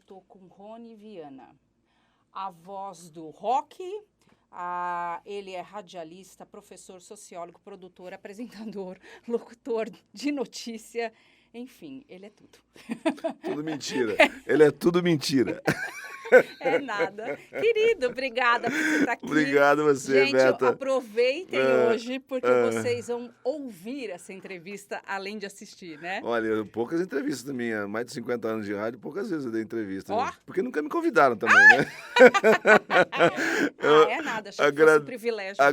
tô com Rony Viana, a voz do rock. Ele é radialista, professor, sociólogo, produtor, apresentador, locutor de notícia. Enfim, ele é tudo. Tudo mentira. Ele é tudo mentira. É nada. Querido, obrigada por você estar aqui. Obrigado você, Gente, Beta. aproveitem hoje, porque vocês vão ouvir essa entrevista, além de assistir, né? Olha, poucas entrevistas da minha, mais de 50 anos de rádio, poucas vezes eu dei entrevista. Ó. Porque nunca me convidaram também, né? É nada, achei que fosse um privilégio.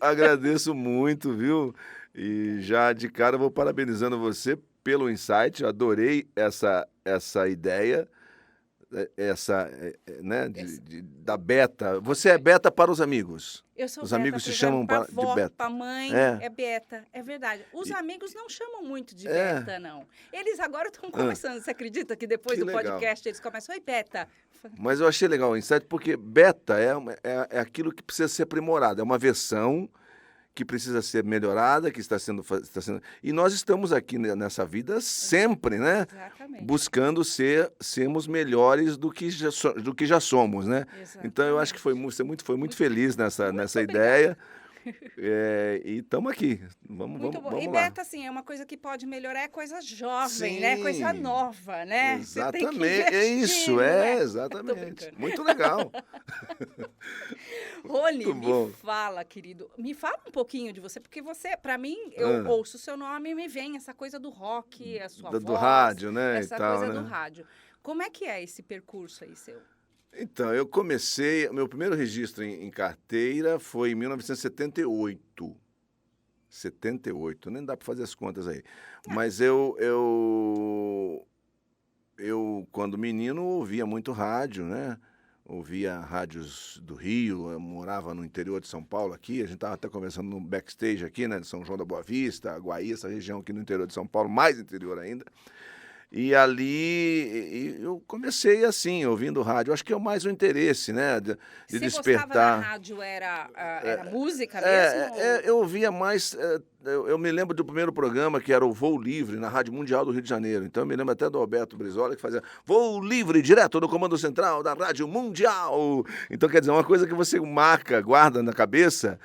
Agradeço muito, viu? E já de cara eu vou parabenizando você pelo insight, eu adorei essa ideia. Né, da Beta. Você é Beta para os amigos. Eu sou os Beta, amigos se por chamam exemplo, de avó, Beta. Para mãe é Beta, é verdade. Os amigos não chamam muito de Beta, não. Eles agora estão começando, você acredita que depois que do podcast eles começam, oi Beta. Mas eu achei legal o insight porque Beta é aquilo que precisa ser aprimorado, é uma versão que precisa ser melhorada, que está sendo... E nós estamos aqui nessa vida sempre, né? Exatamente. Buscando sermos melhores do que já somos, né? Exatamente. Então, eu acho que foi muito feliz nessa ideia. E estamos aqui. Vamos bom. E lá. Beta, assim, é uma coisa que pode melhorar, é coisa jovem, né? Coisa nova, né? Exatamente. Você tem que investir, é isso, né? exatamente. Muito legal. Rony, me fala, querido. Me fala um pouquinho de você, porque você, para mim, eu ouço o seu nome e me vem essa coisa do rock, a sua voz. Do rádio, né? Essa e tal, coisa né? do rádio. Como é que é esse percurso aí seu? Então, eu comecei... Meu primeiro registro em carteira foi em 1978. 78, nem dá para fazer as contas aí. Mas eu, quando menino, ouvia muito rádio, né? Ouvia rádios do Rio, eu morava no interior de São Paulo aqui, a gente estava até conversando no backstage aqui, né? De São João da Boa Vista, Guaí, essa região aqui no interior de São Paulo, mais interior ainda. E ali eu comecei assim, ouvindo rádio. Acho que é mais o interesse, né? De despertar. Você gostava da rádio, era música mesmo? Eu ouvia mais... Eu me lembro do primeiro programa, que era o Voo Livre, na Rádio Mundial do Rio de Janeiro. Então, eu me lembro até do Alberto Brizola, que fazia Voo Livre, direto do Comando Central da Rádio Mundial. Então, quer dizer, uma coisa que você guarda na cabeça...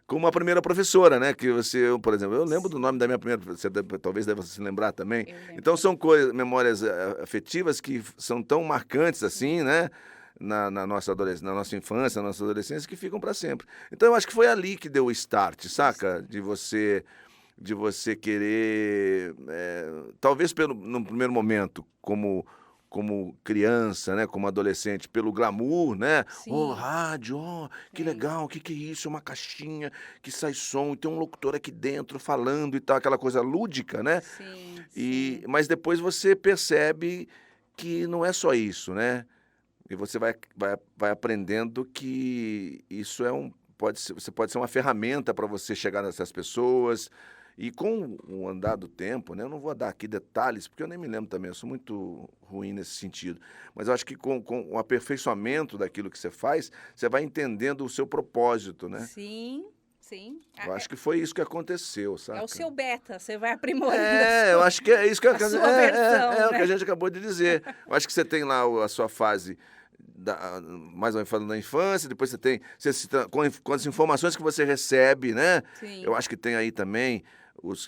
como a primeira professora, né? Que eu, por exemplo, eu lembro do nome da minha primeira professora, talvez deva se lembrar também. Então são memórias afetivas que são tão marcantes assim, né? Na nossa infância, na nossa adolescência, que ficam para sempre. Então eu acho que foi ali que deu o start, saca? De você querer, talvez no primeiro momento, como criança, né, como adolescente, pelo glamour, né? Rádio, que legal, o que é isso? É uma caixinha que sai som, e tem um locutor aqui dentro falando e tal, aquela coisa lúdica, né? Mas depois você percebe que não é só isso, né? E você vai aprendendo que isso você pode ser uma ferramenta para você chegar nessas pessoas. E com o andar do tempo, né, eu não vou dar aqui detalhes, porque eu nem me lembro também, eu sou muito ruim nesse sentido. Mas eu acho que com o aperfeiçoamento daquilo que você faz, você vai entendendo o seu propósito, né? Sim. Eu acho que foi isso que aconteceu, sabe? É o seu beta, você vai aprimorando eu acho que é isso que a sua versão, né? o que a gente acabou de dizer. Eu acho que você tem lá a sua fase... mais ou menos falando da infância, depois com as informações que você recebe, né? Eu acho que tem aí também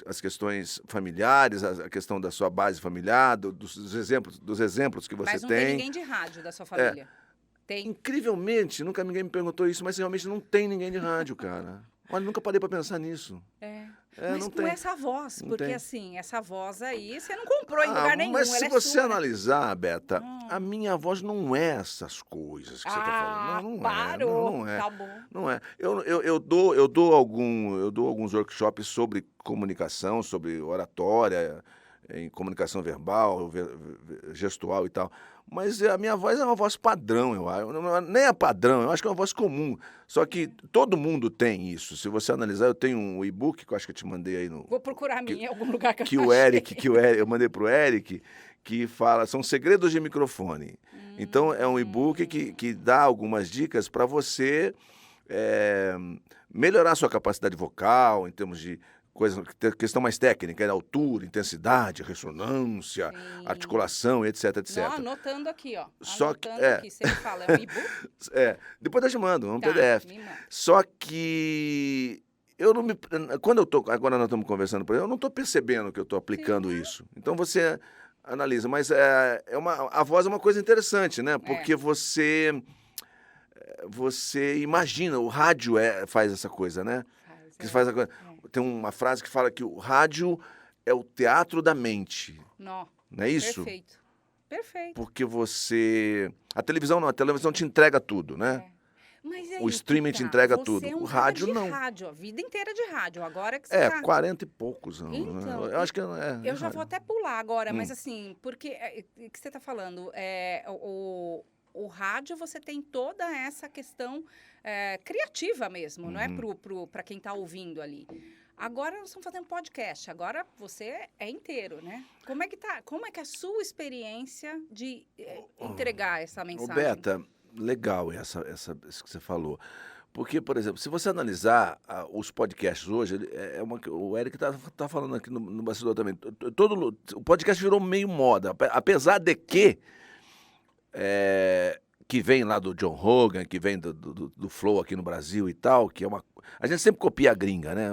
as questões familiares, a questão da sua base familiar, dos exemplos que você tem. Mas não tem ninguém de rádio da sua família? Tem? Incrivelmente, nunca ninguém me perguntou isso, mas realmente não tem ninguém de rádio, cara. Olha, nunca parei para pensar nisso. Mas não com tem. Essa voz, Não porque tem. assim, essa voz aí, você não comprou em lugar nenhum, mas se ela você é sua, analisar, Beta, a minha voz não é essas coisas que você está falando. Não é. Tá bom. Não é. Eu dou alguns workshops sobre comunicação, sobre oratória, em comunicação verbal, gestual e tal. Mas a minha voz é uma voz padrão, eu acho. Nem é padrão, eu acho que é uma voz comum. Só que todo mundo tem isso. Se você analisar, eu tenho um e-book que eu acho que eu te mandei aí no... Vou procurar a minha em algum lugar que eu mandei pro Eric, que fala, são segredos de microfone. Então, é um e-book que dá algumas dicas para você melhorar a sua capacidade vocal, em termos de questão mais técnica, né? Altura, intensidade, ressonância, Sim. articulação, etc, etc. Não, anotando aqui, ó. Só que, Anotando aqui. Você me fala, é um e-book? depois eu te mando, um Tá, PDF. me manda. Só que eu não me. Quando agora nós estamos conversando por aí, eu não estou percebendo que eu estou aplicando Sim. isso. Então você analisa, mas a voz é uma coisa interessante, né? Porque você imagina, o rádio faz essa coisa, né? Faz a coisa. Tem uma frase que fala que o rádio é o teatro da mente. Não é isso? Perfeito. Perfeito. Porque a televisão não, a televisão te entrega tudo, né? Mas o streaming te entrega tudo. O rádio não. Rádio, a vida inteira de rádio. Agora que você 40 e poucos anos. Então, né? Eu acho que eu já vou até pular agora, mas Hum. assim, porque o que você está falando? O rádio, você tem toda essa questão criativa mesmo, não é para quem está ouvindo ali. Agora nós estamos fazendo podcast, agora você é inteiro, né? Como é que é a sua experiência de entregar essa mensagem? Beta, legal isso que você falou. Porque, por exemplo, se você analisar os podcasts hoje, o Eric tá falando aqui no bastidor também, o podcast virou meio moda, apesar de que vem lá do John Rogan, que vem do Flow aqui no Brasil e tal, que é uma... A gente sempre copia a gringa, né?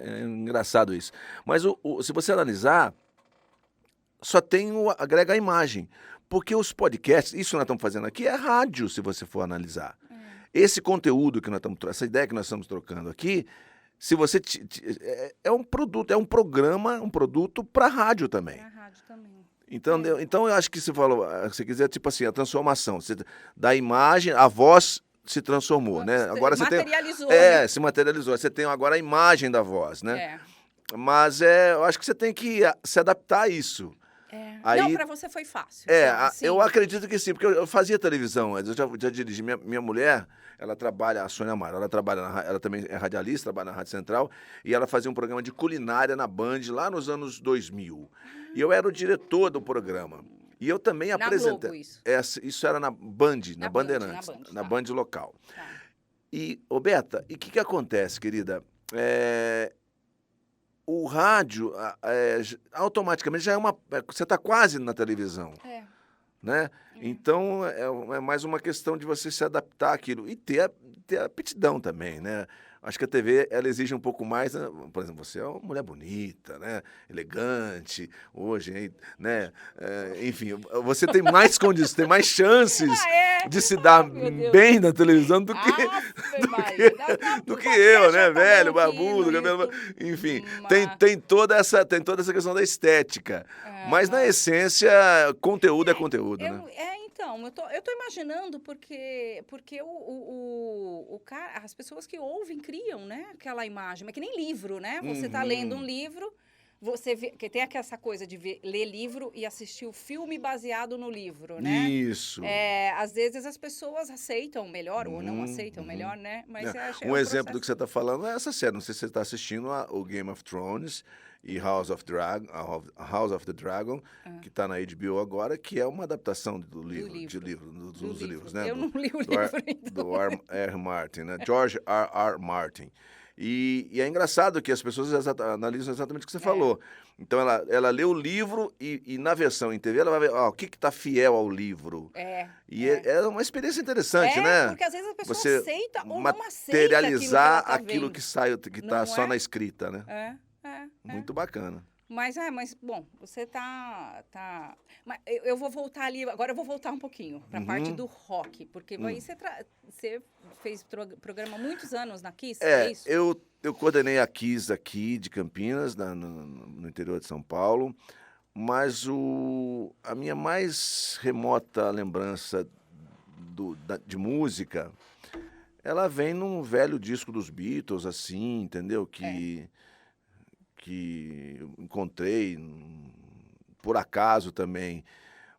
É engraçado isso. Mas se você analisar, só tem agrega a imagem. Porque os podcasts, isso que nós estamos fazendo aqui é rádio, se você for analisar. Esse conteúdo que nós estamos essa ideia que nós estamos trocando aqui, se você é um produto, é um programa, um produto para rádio também. Para rádio também. Então eu acho que você falou, se quiser, tipo assim, a transformação da imagem, a voz se transformou, né? Agora você materializou, né? Se materializou. Você tem agora a imagem da voz, né? Mas eu acho que você tem que se adaptar a isso. Aí, não, para você foi fácil. Assim. Eu acredito que sim, porque eu fazia televisão, eu já dirigi. Minha mulher, ela trabalha, a Sônia Amaro, ela também é radialista, trabalha na Rádio Central, e ela fazia um programa de culinária na Band lá nos anos 2000. E eu era o diretor do programa. E eu também apresentei. Globo, isso? Isso era na Band, na Bandeirantes, na Band local. Tá. E, Beta, e o que acontece, querida? O rádio, automaticamente, já você está quase na televisão. Né? Então, é mais uma questão de você se adaptar àquilo. E ter aptidão também, né? Acho que a TV, ela exige um pouco mais, né? Por exemplo, você é uma mulher bonita, né? Elegante, hoje, né? Enfim, você tem mais condições, tem mais chances de se dar bem na televisão do que eu, né? Velho, barbudo, cabelo... Enfim, tem toda essa questão da estética. Mas, na essência, conteúdo é conteúdo, né? Então, eu tô imaginando porque o cara, as pessoas que ouvem criam, né, aquela imagem, mas que nem livro, né? Você tá lendo um livro, você vê, que tem essa coisa de ler livro e assistir o filme baseado no livro, né? Isso. Às vezes as pessoas aceitam melhor ou não aceitam melhor, né? Mas um exemplo do que você está falando é essa série. Não sei se você está assistindo o Game of Thrones e House of the Dragon, que está na HBO agora, que é uma adaptação dos livros, né? Eu não li o livro, do R. Martin, né? George R. Martin. E é engraçado que as pessoas analisam exatamente o que você falou. Então, ela lê o livro e na versão em TV, ela vai ver o que está fiel ao livro. É uma experiência interessante, né? Porque às vezes a pessoa aceita ou não aceita materializar aquilo que está só na escrita, né? Muito bacana. Mas, bom, você tá... Mas eu vou voltar ali, agora eu vou voltar um pouquinho para a parte do rock, porque aí você fez programa há muitos anos na Kiss, é isso? Eu coordenei a Kiss aqui de Campinas, no interior de São Paulo, mas a minha mais remota lembrança de música, ela vem num velho disco dos Beatles, assim, entendeu? Que encontrei por acaso também.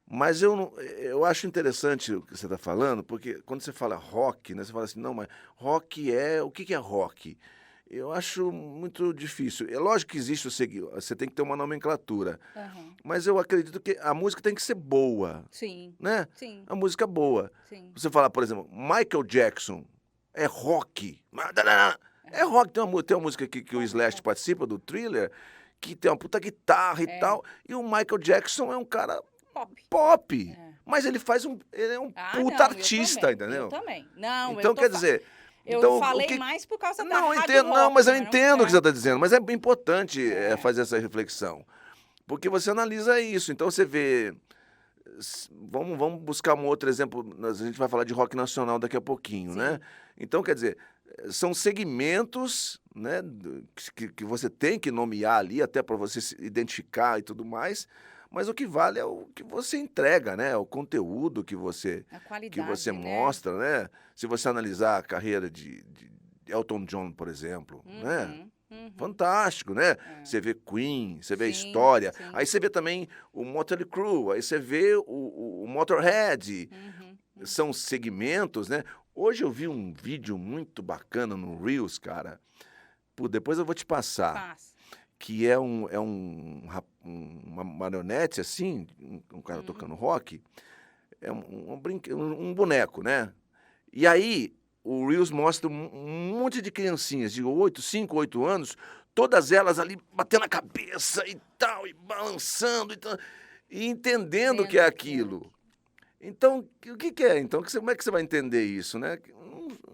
Mas eu acho interessante o que você está falando, porque quando você fala rock, né, você fala assim, não, mas rock o que é rock? Eu acho muito difícil. É lógico que existe você tem que ter uma nomenclatura, mas eu acredito que a música tem que ser boa. Sim. Né? Sim. A música boa. Sim. Você fala, por exemplo, Michael Jackson é rock. É rock, tem uma música aqui que o Slash participa, do Thriller, que tem uma puta guitarra e tal, e o Michael Jackson é um cara pop. Mas ele ele é um puta artista, entendeu? Eu também. Não, então, quer dizer... Eu então, falei mais por causa da não, rádio entendo, rock, não, mas eu entendo o que você está dizendo. Mas é importante fazer essa reflexão. Porque você analisa isso. Então, você vê... Vamos buscar um outro exemplo. A gente vai falar de rock nacional daqui a pouquinho, né? Então, quer dizer, são segmentos, né, que você tem que nomear ali, até para você se identificar e tudo mais. Mas o que vale é o que você entrega, né? O conteúdo que você mostra, né? Se você analisar a carreira de Elton John, por exemplo, né? Fantástico, né? Você vê Queen, você vê a história. Aí você vê também o Motley Crue, aí você vê o Motorhead. São segmentos, né? Hoje eu vi um vídeo muito bacana no Reels, cara. Depois eu vou te passar. Que é uma marionete, assim, um cara tocando rock. É um boneco, né? E aí... O Reels mostra um monte de criancinhas de 5, 8 anos, todas elas ali batendo a cabeça e tal, e balançando, e entendendo o que é aquilo. Então, o que é? Então, como é que você vai entender isso, né?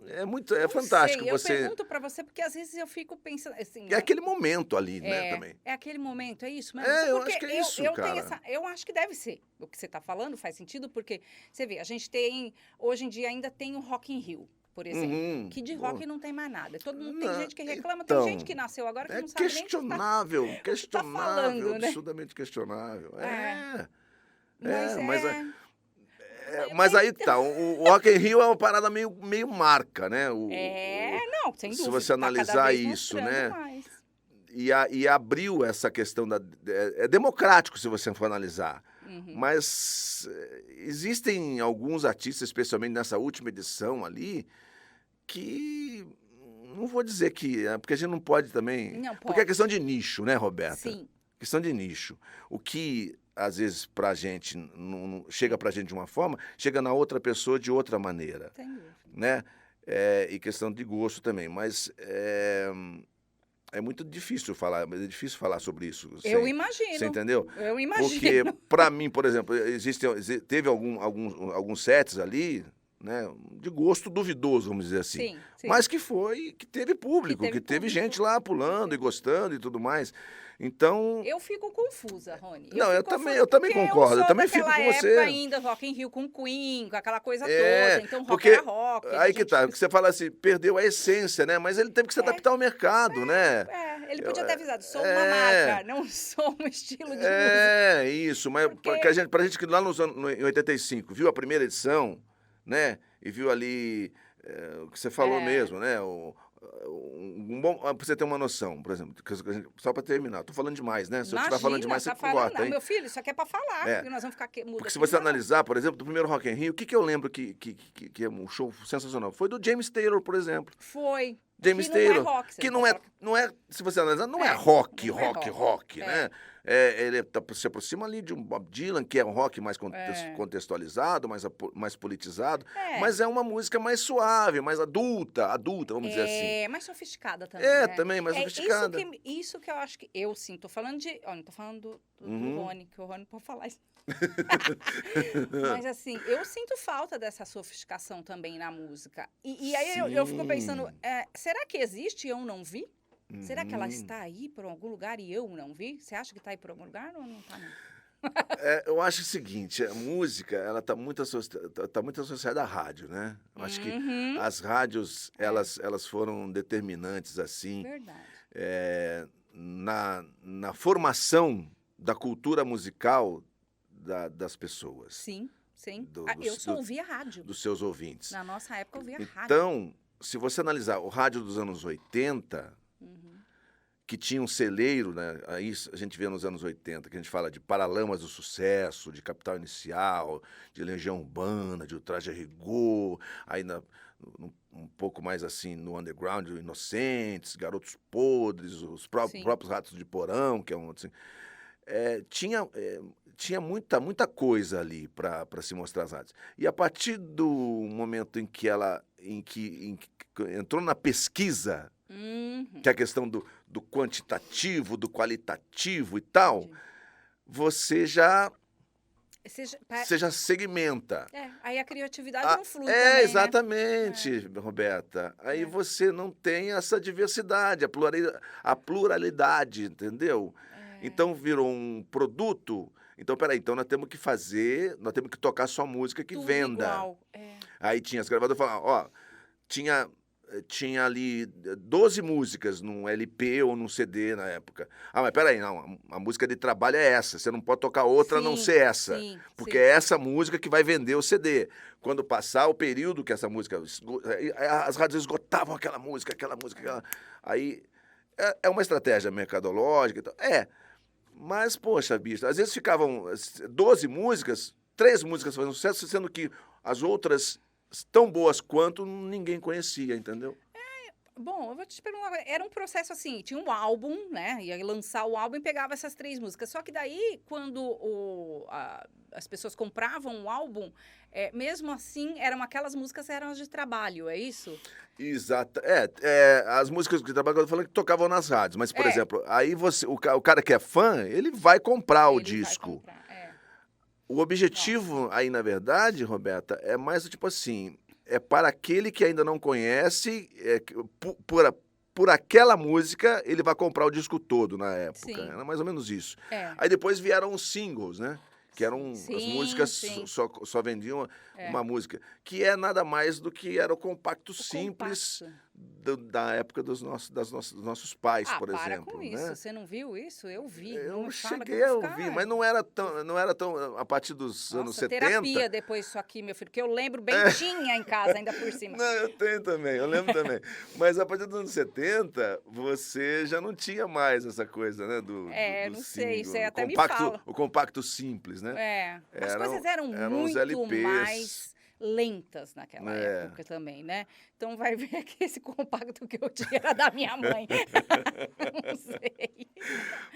É fantástico você... Eu pergunto pra você, porque às vezes eu fico pensando... Assim, é aquele momento ali, né, também. É aquele momento, é isso mesmo? Eu acho que é isso, cara. Eu acho que deve ser. O que você tá falando faz sentido, porque, você vê, a gente tem... Hoje em dia ainda tem o Rock in Rio, por exemplo, que de rock não tem mais nada. Todo mundo tem gente que reclama, tem gente que nasceu agora que não sabe nem questionável, falando, absurdamente questionável. Mas aí tá, o Rock in Rio é uma parada meio marca, né? Não, sem dúvida. Se você analisar isso, né? E abriu essa questão é democrático, se você for analisar. Mas existem alguns artistas, especialmente nessa última edição ali, que não vou dizer que... Porque a gente não pode também... Porque é questão de nicho, né, Roberta? Sim. Questão de nicho. O que, às vezes, pra gente, não chega pra gente de uma forma, chega na outra pessoa de outra maneira. Entendi. Né? E questão de gosto também. Mas é muito difícil falar sobre isso. Eu imagino. Você entendeu? Eu imagino. Porque, pra mim, por exemplo, teve alguns sets ali, né, de gosto duvidoso, vamos dizer assim. Sim. Mas que teve público, que teve gente lá pulando e gostando e tudo mais. Então... Eu fico confusa, Rony. Eu também concordo, eu também fico com você. Ainda, Rock in Rio com Queen, com aquela coisa toda. Então, rock era rock. Aí que tá, porque você fala assim, perdeu a essência, né? Mas ele teve que se adaptar ao mercado, né? Ele podia ter avisado, sou uma marca, não sou um estilo de música. Isso, mas pra gente que lá em 85 viu a primeira edição, né? E viu ali o que você falou mesmo, né? Pra você ter uma noção, por exemplo, só para terminar, tô falando demais, né? Se eu estiver falando demais, você corta, hein? Meu filho, isso aqui é para falar, porque nós vamos ficar mudo. Porque se você analisar, por exemplo, do primeiro Rock in Rio, o que eu lembro que é um show sensacional? Foi do James Taylor, por exemplo. Foi. James Taylor, que não é, se você analisar, não é rock, né? Ele se aproxima ali de um Bob Dylan, que é um rock mais contextualizado, mais politizado, mas é uma música mais suave, mais adulta, vamos dizer assim. Mais sofisticada também, né? Também mais sofisticada. Isso que eu acho que eu sinto. Tô falando não tô falando do Rony, que o Rony pode falar isso. Mas assim, eu sinto falta dessa sofisticação também na música. E aí eu fico pensando, será que existe e eu não vi? Será que ela está aí por algum lugar e eu não vi? Você acha que está aí por algum lugar ou não está, não? Eu acho o seguinte, a música, ela está muito associada à rádio, né? Eu acho que as rádios, elas foram determinantes, assim, na formação da cultura musical das pessoas. Sim. Eu só ouvia rádio. Dos seus ouvintes. Na nossa época, eu ouvia rádio. Então, se você analisar o rádio dos anos 80... que tinha um celeiro, né? Aí a gente vê nos anos 80, que a gente fala de Paralamas do Sucesso, de Capital Inicial, de Legião Urbana, de O Traje a Rigor, aí um pouco mais assim no underground, Inocentes, Garotos Podres, os próprios Ratos de Porão, que é um assim, tinha muita coisa ali para se mostrar as rádios. E a partir do momento em que entrou na pesquisa, que é a questão do quantitativo, do qualitativo e tal, Entendi. Seja, você já segmenta. aí a criatividade não flui É, também, né? exatamente, Roberta. Aí É. você não tem essa diversidade, a pluralidade, entendeu? Então virou um produto. Então, peraí, então nós temos que tocar só música que Tudo venda. igual. Aí tinha as gravadoras falando, ó, tinha ali 12 músicas num LP ou num CD na época. Ah, mas peraí, não, a música de trabalho é essa, você não pode tocar outra a não Sim, ser essa, sim, porque sim. é essa música que vai vender o CD. Quando passar o período que essa música... As rádios esgotavam aquela música, aquela... Aí é uma estratégia mercadológica e tal. Mas, poxa, bicho, às vezes ficavam 12 músicas, 3 músicas fazendo sucesso, sendo que as outras tão boas quanto ninguém conhecia, entendeu? Bom, eu vou te perguntar, era um processo assim, tinha um álbum, né? Ia lançar o álbum e pegava essas 3 músicas. Só que daí, quando as pessoas compravam o álbum, mesmo assim, eram aquelas músicas eram as de trabalho, é isso? Exato. As músicas que trabalham, eu falei que tocavam nas rádios, mas, por É. exemplo, aí o cara que é fã, ele vai comprar o Ele vai disco. comprar, O objetivo aí, na verdade, Roberta, é mais do tipo assim, é para aquele que ainda não conhece, por aquela música, ele vai comprar o disco todo na época. Sim. Era mais ou menos isso. É. Aí depois vieram os singles, né? Que eram as Sim, músicas sim. só vendiam uma música, que é nada mais do que era o compacto O simples compacto. da época dos nossos pais, por para exemplo, com né? isso, você não viu isso? Eu vi. Não Eu me fala que cheguei eu a vou ficar... ouvir, mas não era tão a partir dos anos Nossa, 70. terapia depois isso aqui, meu filho, que eu lembro bem, tinha em casa ainda por cima. Não, eu tenho também, eu lembro também. Mas a partir dos anos 70, você já não tinha mais essa coisa, né, do Não sei, single, você o até me compacto, fala. o compacto simples, né? As coisas eram os muito LPs. mais lentas naquela É. época também, né? Então vai ver que esse compacto que eu tinha era da minha mãe. Não sei.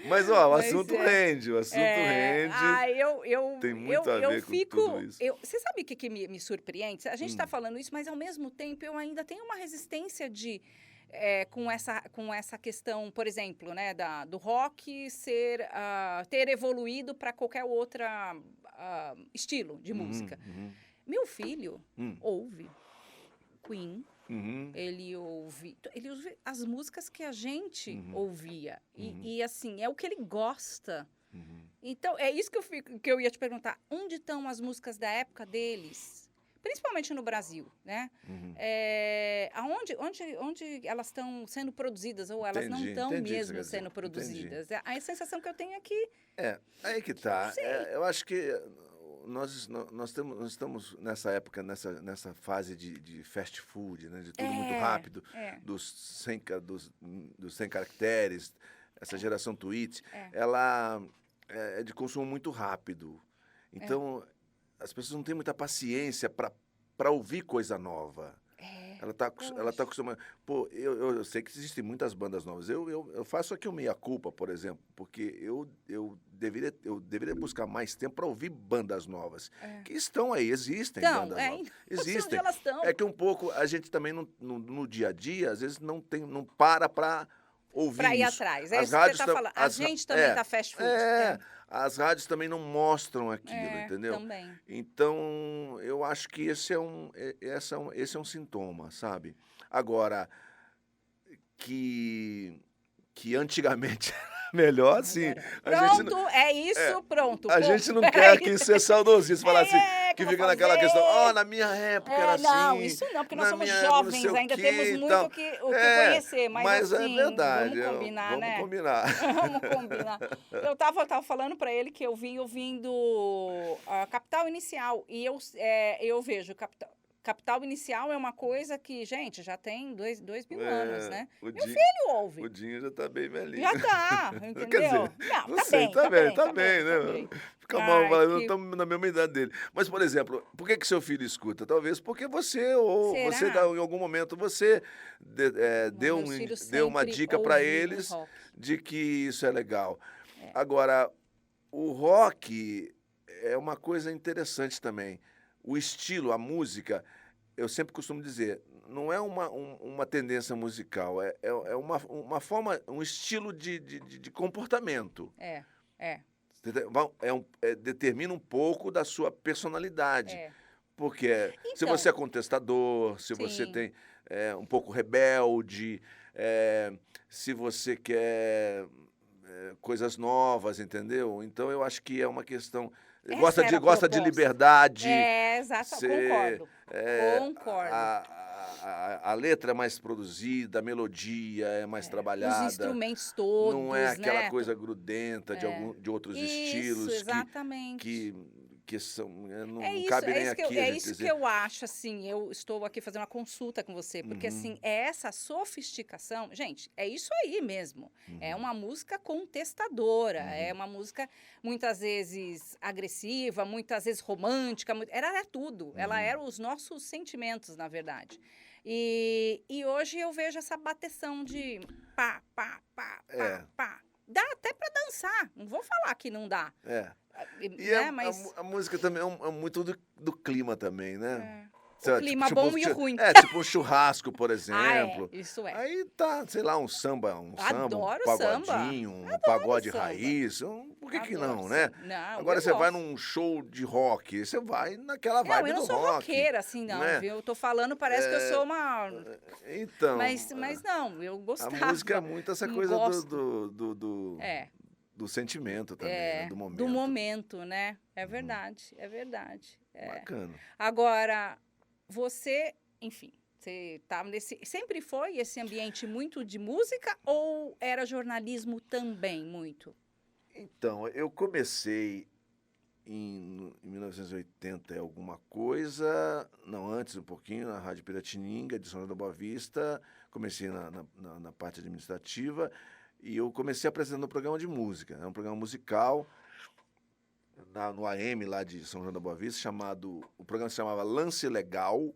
Mas, ó, o Mas assunto rende, o assunto rende. Tem muito a ver com tudo isso. Você sabe o que me surpreende? A gente está falando isso, mas ao mesmo tempo eu ainda tenho uma resistência com essa questão, por exemplo, né, do rock ter evoluído para qualquer outro estilo de música. Meu filho ouve Queen, ele ouve as músicas que a gente ouvia. E, assim, é o que ele gosta. Então, é isso que eu ia te perguntar. Onde estão as músicas da época deles? Principalmente no Brasil, né? Onde elas estão sendo produzidas ou elas não estão mesmo sendo produzidas? A sensação que eu tenho é que... Aí que tá. Eu acho que nós estamos nessa época, nessa fase de fast food, né? De tudo muito rápido, dos 100 caracteres, essa geração tweet, ela é de consumo muito rápido. Então, as pessoas não têm muita paciência para ouvir coisa nova. Ela tá acostumada. Pô, eu sei que existem muitas bandas novas. Eu faço aqui o meia-culpa, por exemplo, porque eu deveria buscar mais tempo para ouvir bandas novas. Que estão aí, existem bandas novas. Existem. Elas estão. É que um pouco a gente também no dia a dia, às vezes não para ouvir para ir isso. atrás. É isso que você está falando. A gente também está fast food. As rádios também não mostram aquilo, entendeu? Também. Então, eu acho que esse é um sintoma, sabe? Agora, que antigamente era melhor, sim. Pronto, pronto. A gente não quer aqui ser saudosista, falar assim, que fica naquela questão, na minha época era assim. Não, isso não, porque nós somos jovens, ainda temos muito o que conhecer, mas assim, é verdade, vamos combinar, né? Vamos combinar. Vamos combinar. Eu tava falando para ele que eu vim ouvindo Capital Inicial, e eu vejo Capital Inicial é uma coisa que, gente, já tem 2.000 anos, né? Meu filho ouve. O Dinho já tá bem velhinho. Já tá, entendeu? Quer dizer, não, tá bem, né? Fica mal, nós estamos na mesma idade dele. Mas, por exemplo, por que seu filho escuta? Talvez porque você, em algum momento, você deu uma dica para eles de que isso é legal. Agora, o rock é uma coisa interessante também. O estilo, a música, eu sempre costumo dizer, não é uma tendência musical, é uma forma, um estilo de comportamento. É, é, Determina um pouco da sua personalidade. é. Porque se Então, você é contestador, se você sim, tem um pouco rebelde, se você quer coisas novas, entendeu? Então eu acho que é uma questão. essa era a Gosta de proposta. liberdade. É, exato, Você, concordo, é, concordo. a letra é mais produzida, a melodia é mais Os trabalhada. instrumentos Não é todos, aquela né? coisa grudenta de outros Isso, estilos exatamente. que são, não cabe nem aqui a É gente isso que dizer. eu acho, assim, eu estou aqui fazendo uma consulta com você, porque, Uhum, assim, é essa sofisticação, gente, é isso aí mesmo, é uhum, uma música contestadora, é uhum, uma música muitas vezes agressiva, muitas vezes romântica, ela era tudo, ela uhum. era os nossos sentimentos, na verdade. E hoje eu vejo essa bateção de pá, pá, pá, pá, É, pá. Dá até para dançar, não vou falar que não dá, é. E né, mas... a música também é muito do clima também, né? É. O Sabe, clima bom e o ruim. Tipo um churrasco, por Ah, é. exemplo. Isso é. Aí tá, sei lá, um Adoro samba. pagodinho, um Adoro pagode samba. raiz. Por que Adoro não, né? samba. Não, Agora eu você vai gosto. num show de rock, você vai naquela Não, vibe eu não do sou rock, roqueira assim, não, né? viu? Eu tô falando, parece que eu É, sou uma. então, Mas não, eu a música é gostava. muito essa coisa Gosto. do, É, do sentimento também, né? Do do momento. momento, né? É Uhum. verdade, é verdade. É. Bacana. Agora, você, enfim, você tá nesse. Sempre foi esse ambiente muito de música ou era jornalismo também muito? Então, eu comecei em 1980 e alguma coisa, não, antes um pouquinho, na Rádio Piratininga, de São João da Boa Vista. Comecei na parte administrativa e eu comecei apresentando um programa de música. Era um programa musical no AM lá de São João da Boa Vista, o programa se chamava Lance Legal,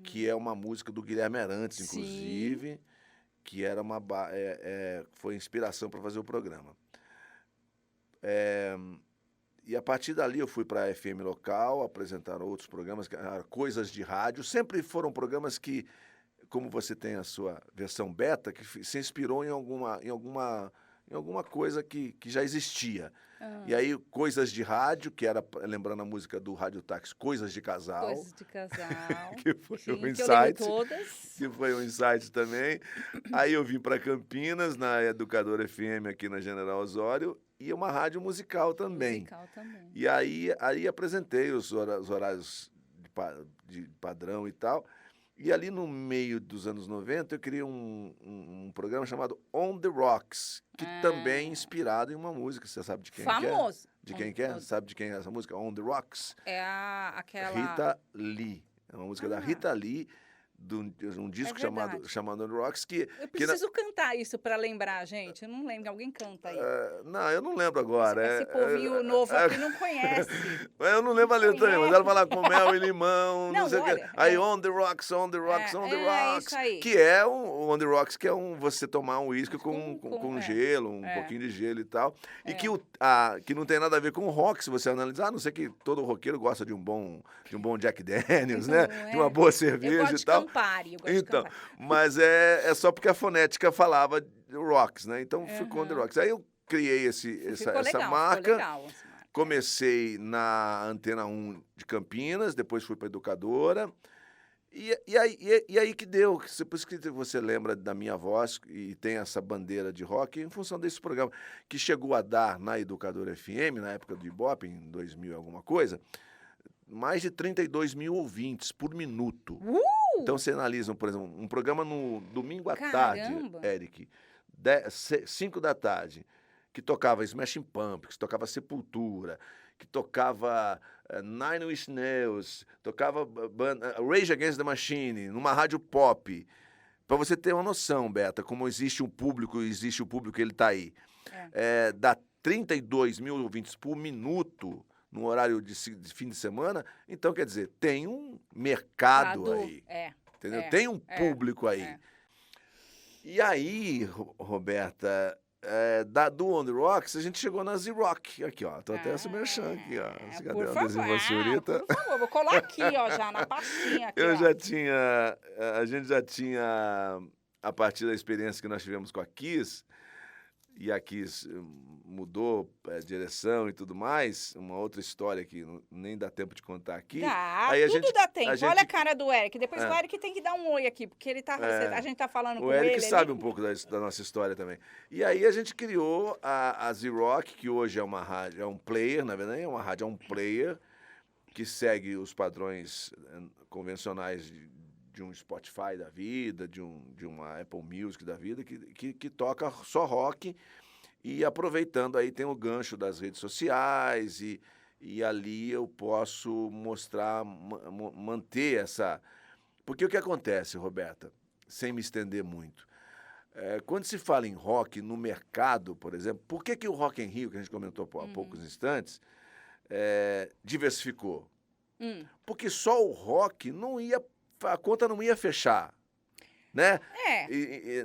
que é uma música do Guilherme Arantes, Sim. inclusive, que era foi inspiração para fazer o programa. E a partir dali eu fui para a FM local, apresentar outros programas, coisas de rádio. Sempre foram programas que, como você tem a sua versão beta, que se inspirou em alguma coisa que já existia. Ah, E aí, coisas de rádio, que era, lembrando a música do Rádio Táxi, Coisas de Casal, coisas de casal. que foi um Sim, que eu lembro insight, todas. que foi um insight também. Aí eu vim para Campinas, na Educadora FM aqui na General Osório, e uma rádio musical também. Musical também. E aí apresentei os horários de padrão e tal. E ali no meio dos anos 90, eu criei um programa chamado On The Rocks, que também é inspirado em uma música. Você sabe de quem que é? Famoso. De quem que é? Sabe de quem é essa música? On The Rocks? É aquela... Rita Lee. É uma música da Rita Lee, de um disco verdade. chamado On The Rocks, que... Eu preciso cantar isso para lembrar, gente. Eu não lembro. Alguém canta aí. Não, eu não lembro agora. Esse povinho novo aqui não conhece. Eu não lembro a letra também, mas ela fala com mel e limão, não sei o quê. olha, Aí On The Rocks, On The Rocks, On The Rocks. Isso aí. Que é o On The Rocks, que é você tomar um uísque com é. gelo, um pouquinho de gelo e tal. E É. que não tem nada a ver com o rock, se você analisar, a não ser que todo roqueiro gosta de um bom Jack Daniels, Então, né? De uma boa Eu cerveja gosto e de tal. Campari. Eu gosto de Então, Campari. mas é só porque a fonética falava de Rocks, né? Então ficou On The Rocks. Aí eu criei essa Ficou marca. legal essa marca. Comecei na Antena 1 de Campinas, depois fui para Educadora. E aí que deu. Por isso que você lembra da minha voz e tem essa bandeira de rock, em função desse programa, que chegou a dar na Educadora FM, na época do Ibope, em 2000 alguma coisa, mais de 32 mil ouvintes por minuto. Então você analisa, por exemplo, um programa no domingo à tarde, Eric, 5 da tarde, que tocava Smashing Pumpkins, que tocava Sepultura, que tocava Nine Inch Nails, tocava Rage Against the Machine, numa rádio pop. Para você ter uma noção, Beta, como existe o público, ele está aí. Dá 32 mil ouvintes por minuto no horário de fim de semana, então, quer dizer, tem um mercado aí. Entendeu? Tem um público aí. E aí, Roberta, do On The Rocks, a gente chegou na Z-Rock. Aqui, ó. Tô até essa merchan aqui, ó. Cadê por o favor, adesivo da senhorita? por favor, vou colar aqui, ó, já na pastinha aqui, Eu ó. já tinha... A gente já tinha, a partir da experiência que nós tivemos com a Kiss, e a Kiss mudou direção e tudo mais, uma outra história que nem dá tempo de contar aqui. Dá, Aí tudo dá tempo. gente- Olha a cara do Eric. Depois É. o Eric tem que dar um oi aqui, porque ele tá, a gente tá falando com O ele. Eric sabe ele... um pouco da nossa história também. E aí a gente criou a Z-Rock, que hoje é uma rádio, é um player, na verdade, é uma rádio, é um player que segue os padrões convencionais de um Spotify da vida, de uma Apple Music da vida, que toca só rock, e aproveitando aí tem o gancho das redes sociais, e ali eu posso mostrar, manter essa... Porque o que acontece, Roberta, sem me estender muito, quando se fala em rock no mercado, por exemplo, por que o Rock in Rio, que a gente comentou há poucos instantes, diversificou? Porque só o rock a conta não ia fechar, né?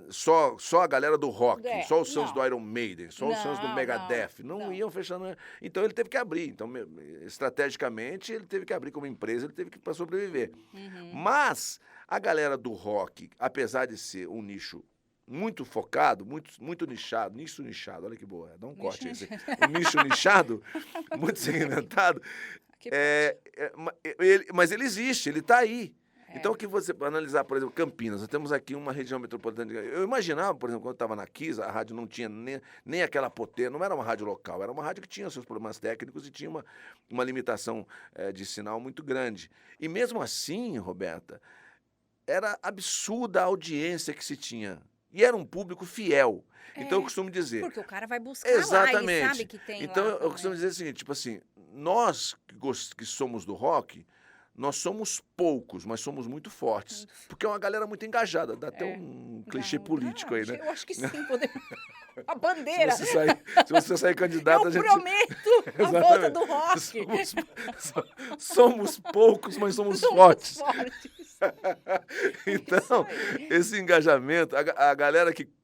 Só a galera do rock, só os fãs do Iron Maiden, só os fãs do Megadeth, não iam fechando. Então ele teve que abrir. Então, estrategicamente, ele teve que abrir como empresa, ele teve que para sobreviver. Mas a galera do rock, apesar de ser um nicho muito focado, muito nichado, olha que boa, dá um corte aí. Um nicho nichado, muito segmentado, mas ele existe, ele está aí. Então, o que você analisar, por exemplo, Campinas, nós temos aqui uma região metropolitana. Eu imaginava, por exemplo, quando eu estava na Kiss, a rádio não tinha nem aquela potência, não era uma rádio local, era uma rádio que tinha seus problemas técnicos e tinha uma limitação de sinal muito grande. E mesmo assim, Roberta, era absurda a audiência que se tinha. E era um público fiel. Então, eu costumo dizer... Porque o cara vai buscar exatamente. lá, ele sabe que tem então, lá eu costumo dizer o seguinte, tipo assim, nós que somos do rock... Nós somos poucos, mas somos muito fortes. Porque é uma galera muito engajada. Dá até um clichê político aí, né? Eu acho que sim, podemos... A bandeira. Se você sair candidato, eu a gente... prometo a volta do rock. Somos poucos, mas somos fortes. Então, esse engajamento, a galera que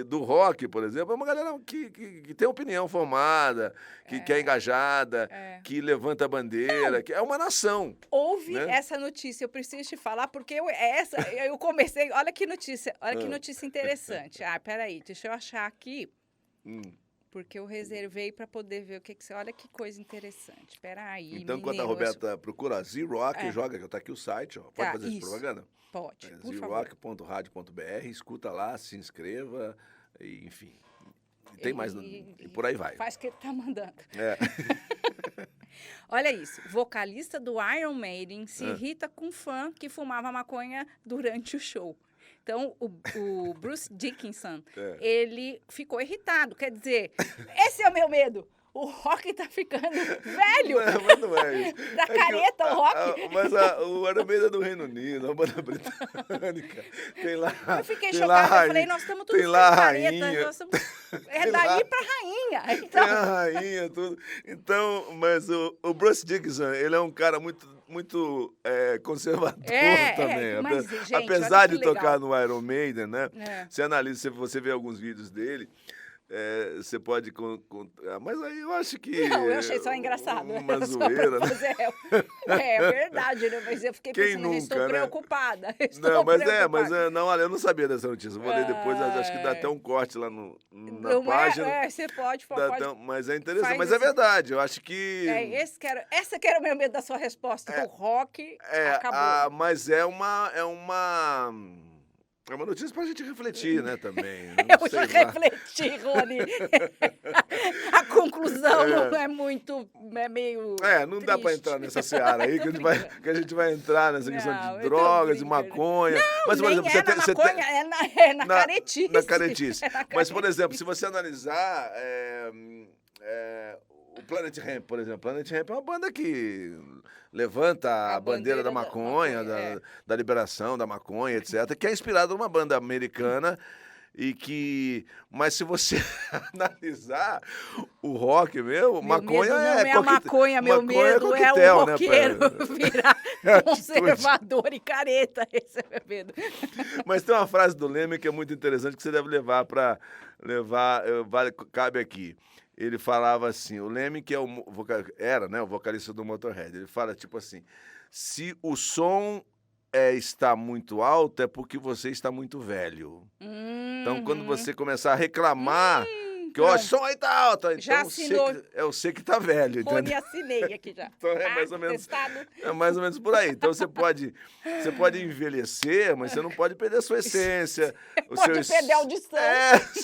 do rock, por exemplo, é uma galera que tem opinião formada, que é engajada, que levanta a bandeira, que é uma nação. Houve, né? Essa notícia, eu preciso te falar, porque eu comecei, olha que notícia interessante. Peraí, deixa eu achar aqui, porque eu reservei para poder ver o que você... Olha que coisa interessante, peraí, então, quando a Roberta procura Z-Rock, joga, que tá aqui o site, ó. Pode fazer essa propaganda? Pode, por favor. zrock.radio.br, escuta lá, se inscreva, e, enfim. Tem mais, e por aí vai. Faz o que ele tá mandando. Olha isso, vocalista do Iron Maiden se irrita com fã que fumava maconha durante o show. Então, o Bruce Dickinson, ele ficou irritado. Quer dizer, esse é o meu medo. O rock tá ficando velho. Mas não é isso. Da careta, o rock. Mas o Iron Maiden é do Reino Unido, é uma banda britânica. Tem lá. Eu fiquei chocada, eu falei, nós estamos todos tem lá a careta. rainha. Nós estamos... É daí pra rainha. Então... Tem a rainha, tudo. Então, mas o Bruce Dickinson, ele é um cara muito conservador também. Mas, gente, apesar de legal. tocar no Iron Maiden, né? Você analisa, se você vê alguns vídeos dele, você pode... mas aí eu acho que... Não, eu achei só engraçado. Uma zoeira, né? É verdade, né? Mas eu fiquei pensando, estou preocupada. Não, olha, eu não sabia dessa notícia. Vou ler depois, acho que dá até um corte lá na página. Você pode. Mas é interessante, mas é verdade, eu acho que... Essa que era o meu medo da sua resposta, o rock acabou. Mas é uma notícia pra gente refletir, né, também. Eu já refleti, Rony. A conclusão não é muito... É meio não triste. dá pra entrar nessa seara aí, que a gente vai entrar nessa questão de drogas, de maconha. Mas, por exemplo, na maconha, é na caretice. Na caretice. Mas, por exemplo, se você analisar... o Planet Hemp, por exemplo. Planet Hemp é uma banda que levanta a bandeira da maconha, da liberação da maconha, etc., que é inspirada numa banda americana Mas se você analisar o rock mesmo, maconha não é... é a maconha, meu medo é o roqueiro virar conservador e careta. Esse é meu medo. Mas tem uma frase do Leme que é muito interessante, que você deve levar para... cabe aqui. Ele falava assim, o Leme, que é era, né, o vocalista do Motorhead, ele fala tipo assim, se o som está muito alto, é porque você está muito velho. Então, quando você começar a reclamar que o som aí tá alto, então já assinou. Você que tá velho, entendeu? Rony, assinei aqui já. Então é mais ou menos por aí. Então você pode envelhecer, mas você não pode perder a sua essência. Pode perder a audição,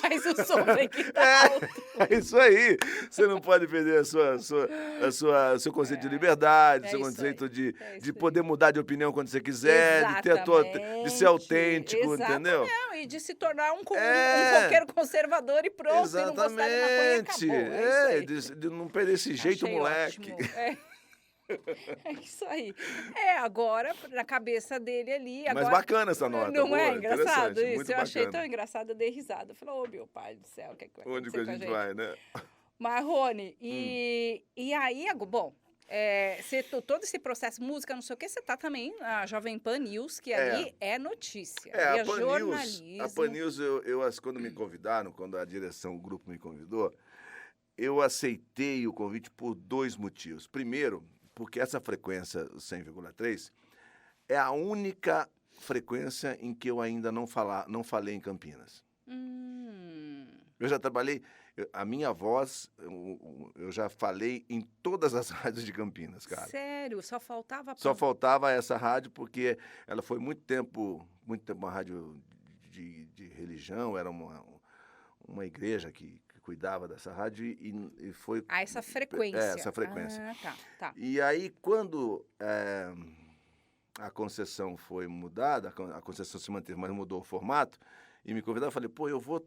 mas o som tem que estar alto. É isso aí. Você não pode perder seu conceito de liberdade, seu conceito de poder mudar de opinião quando você quiser, de ser autêntico, entendeu? Não, e de se tornar um qualquer conservador e pronto. Exatamente. De não perder esse jeito, moleque. É isso aí. Agora, na cabeça dele ali... Mas bacana essa nota. Não é engraçado isso? Muito eu achei bacana. tão engraçado, eu dei risada. Eu falei, meu pai do céu, o que é que vai Onde que a gente vai, né? Mas, Rony, e aí, bom... todo esse processo, música, não sei o que, você tá também na Jovem Pan News, que ali é notícia, ali é jornalismo. A Pan News, quando me convidaram, quando a direção, o grupo me convidou, eu aceitei o convite por 2 motivos. Primeiro, porque essa frequência 100,3 é a única frequência em que eu ainda não falei em Campinas. Eu já trabalhei... A minha voz, eu já falei em todas as rádios de Campinas, cara. Sério? Só faltava... Só faltava essa rádio, porque ela foi muito tempo uma rádio de religião, era uma igreja que cuidava dessa rádio e foi... essa frequência. Essa frequência. Tá. E aí, quando a concessão foi mudada, a concessão se manteve, mas mudou o formato, e me convidaram, eu falei,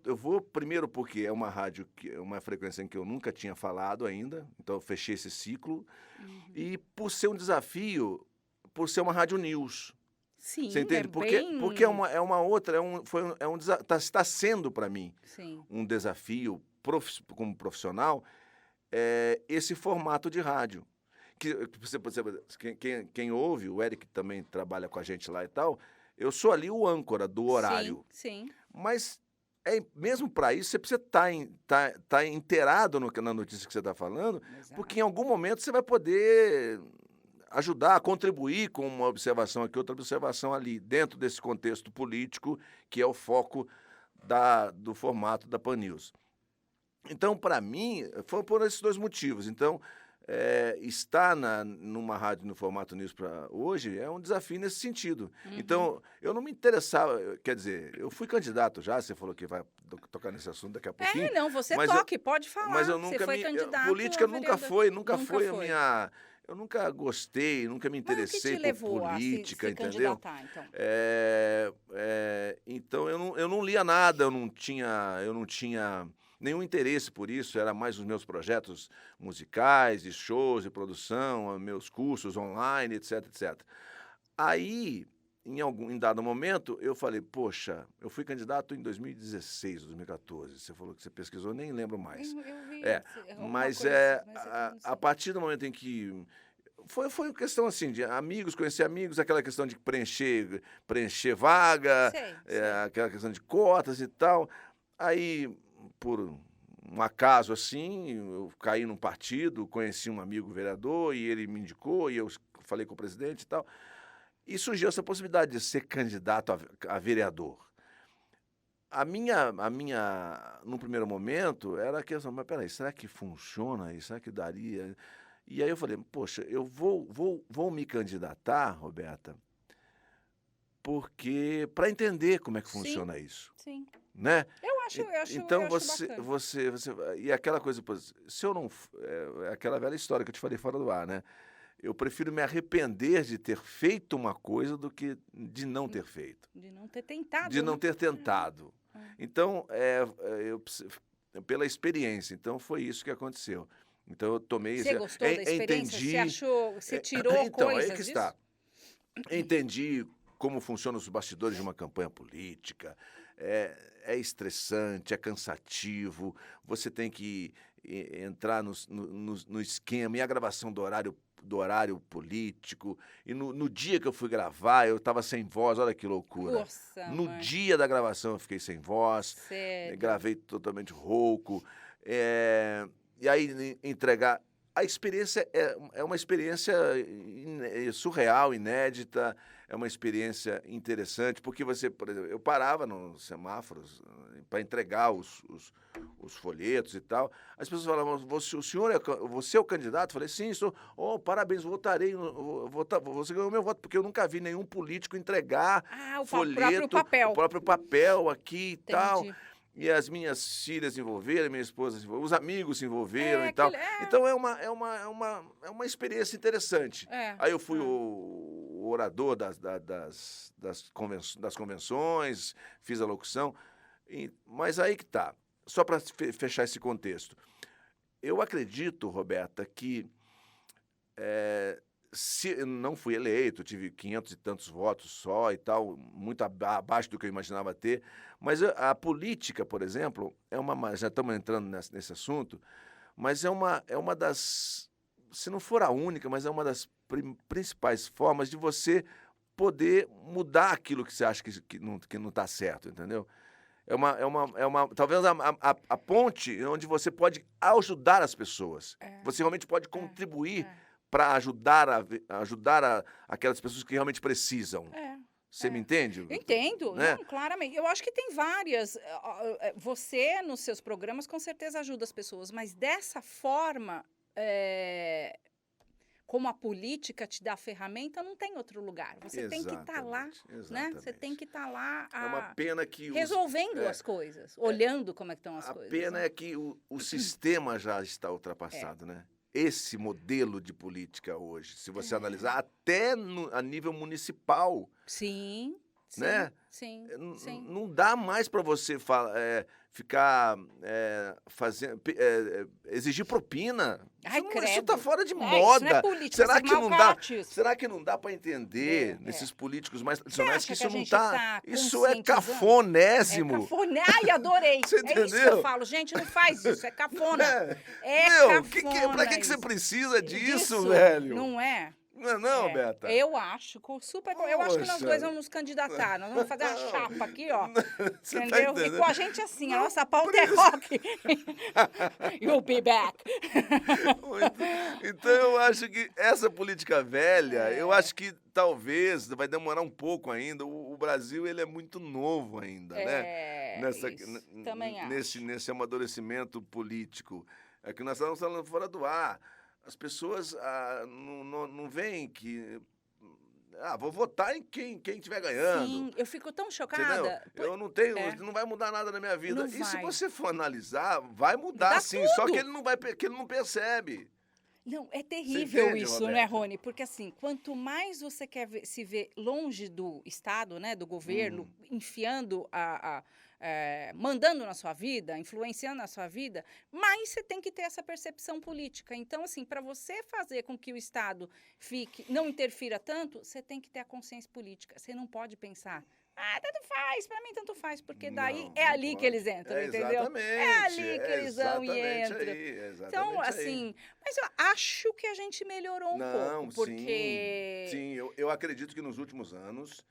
eu vou primeiro porque é uma rádio, uma frequência em que eu nunca tinha falado ainda, então eu fechei esse ciclo, e por ser um desafio, por ser uma rádio news. Sim, você entende? Porque é uma outra, está sendo para mim um desafio como profissional, esse formato de rádio. Quem ouve, o Eric também trabalha com a gente lá e tal, eu sou ali o âncora do horário. Sim. Mas, mesmo para isso, você precisa estar inteirado na notícia que você está falando, porque em algum momento você vai poder ajudar, contribuir com uma observação aqui, outra observação ali, dentro desse contexto político, que é o foco do formato da Pan News. Então, para mim, foi por esses 2 motivos. Então, estar numa rádio no formato news para hoje é um desafio nesse sentido. Então, eu não me interessava, quer dizer, eu fui candidato já, você falou que vai tocar nesse assunto daqui a pouquinho. Você pode falar. Mas eu nunca você foi candidato. Política nunca foi a minha... Eu nunca gostei, nunca me interessei por política, entendeu? Então? Então, eu não lia nada, eu não tinha nenhum interesse por isso, era mais os meus projetos musicais, de shows, de produção, meus cursos online, etc, etc. Aí, em dado momento, eu falei, poxa, eu fui candidato em 2016, 2014. Você falou que você pesquisou, nem lembro mais. Eu vi. Mas a partir do momento em que... Foi questão assim, de amigos, conhecer amigos, aquela questão de preencher vaga, aquela questão de cotas e tal. Aí, por um acaso assim, eu caí num partido, conheci um amigo vereador e ele me indicou e eu falei com o presidente e tal. E surgiu essa possibilidade de ser candidato a vereador. No primeiro momento, era a questão, mas peraí, será que funciona isso? Será que daria? E aí eu falei, poxa, eu vou me candidatar, Roberta, porque para entender como é que funciona isso. Sim. Né? Eu acho então eu acho você e aquela coisa, se eu não, aquela velha história que eu te falei fora do ar, né? Eu prefiro me arrepender de ter feito uma coisa do que de não ter feito. De não ter tentado. De não ter tentado. Então, pela experiência. Então, foi isso que aconteceu. Então, eu tomei... Você gostou da experiência? Entendi... Você tirou coisas aí que está. Entendi como funcionam os bastidores de uma campanha política. É estressante, é cansativo, você tem que entrar no esquema, e a gravação do horário político. E no dia que eu fui gravar, eu estava sem voz, olha que loucura. Nossa, No mãe. dia da gravação eu fiquei sem voz, Sério. gravei totalmente rouco. E aí entregar. A experiência é uma experiência surreal, inédita, é uma experiência interessante, porque você, por exemplo, eu parava nos semáforos para entregar os folhetos e tal. As pessoas falavam, você é o candidato? Eu falei, sim, sou. Oh, parabéns, votarei, você ganhou meu voto, porque eu nunca vi nenhum político entregar o folheto, próprio papel. o próprio papel aqui e tal. Entendi. E as minhas filhas se envolveram, minha esposa se envolveu, os amigos se envolveram e tal. Então é uma experiência interessante. Aí eu fui o orador das convenções, fiz a locução. Mas aí que tá. Só para fechar esse contexto. Eu acredito, Roberta, que se eu não fui eleito, tive 500 e tantos votos só e tal, muito abaixo do que eu imaginava ter, mas a política, por exemplo, já estamos entrando nesse assunto, mas é uma das, se não for a única, mas é uma das principais formas de você poder mudar aquilo que você acha que não está certo, entendeu? Talvez a ponte onde você pode ajudar as pessoas. Você realmente pode contribuir para ajudar aquelas pessoas que realmente precisam. Você me entende? Entendo, né? Não, claramente. Eu acho que tem várias. Você, nos seus programas, com certeza ajuda as pessoas, mas dessa forma, como a política te dá a ferramenta, não tem outro lugar. Você tem que estar lá, né? Você tem que estar lá é uma pena que resolvendo as coisas, olhando como é que estão as coisas. A pena é que o sistema já está ultrapassado, né? Esse modelo de política hoje, se você analisar até a nível municipal. Sim, né? Sim. Não dá mais para você ficar fazendo, exigir propina. Isso está fora de moda. Isso não é política, será que não dá para entender nesses políticos mais tradicionais que isso não está? Isso é cafonésimo. Ai, adorei. Você entendeu? É isso que eu falo, gente, não faz isso, é cafona. Cafona. Pra que você precisa disso, velho? Não é? Não, Beta. Eu acho eu acho que nós dois vamos nos candidatar. Nós vamos fazer uma chapa aqui, ó. Entendeu? Tá e com a gente assim, a nossa pauta é rock. You'll be back. Então eu acho que essa política velha, eu acho que talvez vai demorar um pouco ainda. O Brasil, ele é muito novo ainda, né? Também acho. Nesse amadurecimento político. É que nós estamos falando fora do ar. As pessoas não veem que... vou votar em quem estiver ganhando. Sim, eu fico tão chocada. Entendeu? Eu não tenho... Não vai mudar nada na minha vida. Se você for analisar, vai Dá mudar sim. tudo. Só que ele não percebe. Não, é terrível entende, isso, Roberta? né, Rony? Porque assim, quanto mais você quer se ver longe do Estado, né, do governo, enfiando mandando na sua vida, influenciando na sua vida, mais você tem que ter essa percepção política. Então, assim, para você fazer com que o Estado não interfira tanto, você tem que ter a consciência política. Você não pode pensar, tanto faz, para mim tanto faz, porque daí é ali pode. Que eles entram, entendeu? Exatamente. É ali que eles vão e entram. Então, assim, mas eu acho que a gente melhorou um pouco, porque... Sim, eu acredito que nos últimos anos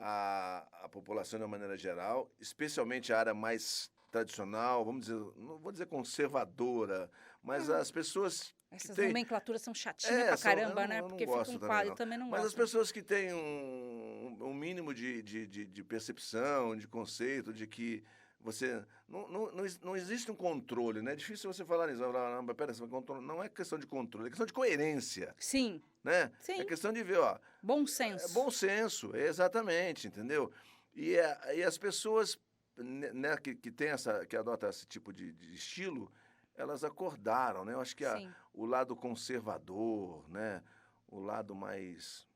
a população, de uma maneira geral, especialmente a área mais tradicional, vamos dizer, não vou dizer conservadora, mas as pessoas... Essas nomenclaturas são chatinhas pra caramba, né? Porque fica um quadro, eu também não gosto. Mas as pessoas que têm um mínimo de percepção, de conceito, de que você... Não existe um controle, né? É difícil você falar isso. Pera, não é questão de controle, é questão de coerência. Sim. Né? Sim. É questão de ver, ó... Bom senso. Bom senso, exatamente, entendeu? E as pessoas, né, que adotam esse tipo de estilo, elas acordaram, né? Eu acho que o lado conservador, né? O lado mais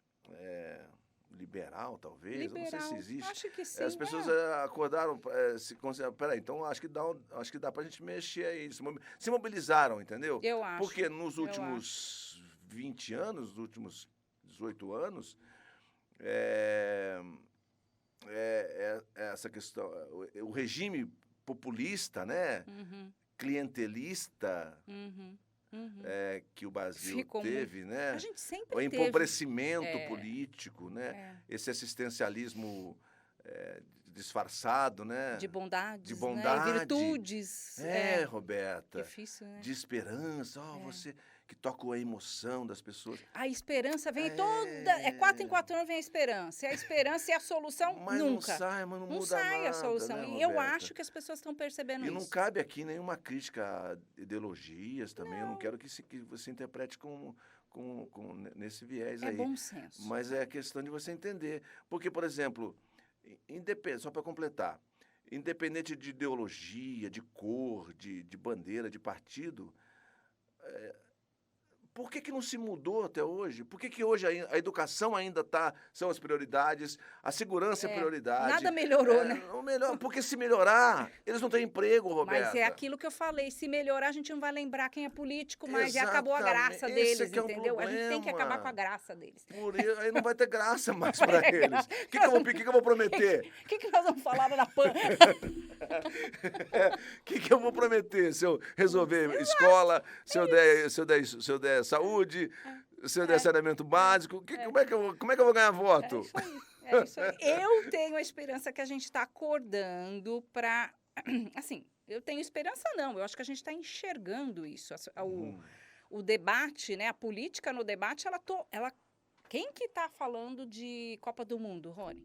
liberal, talvez, eu não sei se existe. Acho que sim. As pessoas acordaram, peraí, então acho que dá pra gente mexer aí, se mobilizaram, entendeu? Eu acho. Porque nos últimos 20 anos, nos últimos 18 anos, essa questão, o regime populista, né? Clientelista que o Brasil teve, né? A gente sempre o empobrecimento político, né? Esse assistencialismo disfarçado, né? De bondades, de bondade, né? Virtudes. Roberta. Difícil, né? De esperança. Você que toca a emoção das pessoas. A esperança vem toda... 4 em 4 anos vem a esperança. E a esperança é a solução mas nunca. Não sai, mas não muda sai nada, a solução. Né, e eu acho que as pessoas estão percebendo isso. E não cabe aqui nenhuma crítica a ideologias também. Eu não quero que você interprete nesse viés aí. É bom senso. Mas é questão de você entender. Porque, por exemplo, só para completar, independente de ideologia, de cor, de bandeira, de partido... Por que não se mudou até hoje? Por que hoje a educação ainda são as prioridades, a segurança é prioridade? Nada melhorou, né? Não melhor, porque se melhorar, eles não têm emprego, Roberta. Mas é aquilo que eu falei, se melhorar a gente não vai lembrar quem é político, mas acabou a graça deles, entendeu? A gente tem que acabar com a graça deles. Aí não vai ter graça mais para eles. O que eu vou prometer? O que nós vamos falar na PAN? O que eu vou prometer se eu resolver escola, se eu der saúde, se eu der saneamento básico? Como é que eu vou ganhar voto? É isso aí. Eu tenho a esperança que a gente está acordando para... Assim, eu tenho esperança não, eu acho que a gente está enxergando isso. O debate, né, a política no debate, quem que está falando de Copa do Mundo, Rony?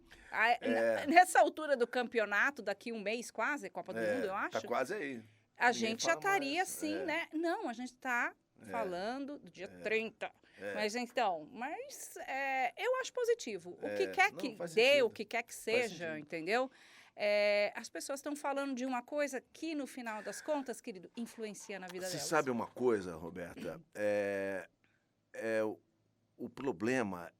Nessa altura do campeonato, daqui um mês quase, Copa do Mundo, eu acho. Está quase aí. A gente já estaria assim, né? Não, a gente está falando do dia 30. Mas então, eu acho positivo. O que quer que dê, o que quer que seja, entendeu? As pessoas estão falando de uma coisa que, no final das contas, querido, influencia na vida delas. Você sabe uma coisa, Roberta? O problema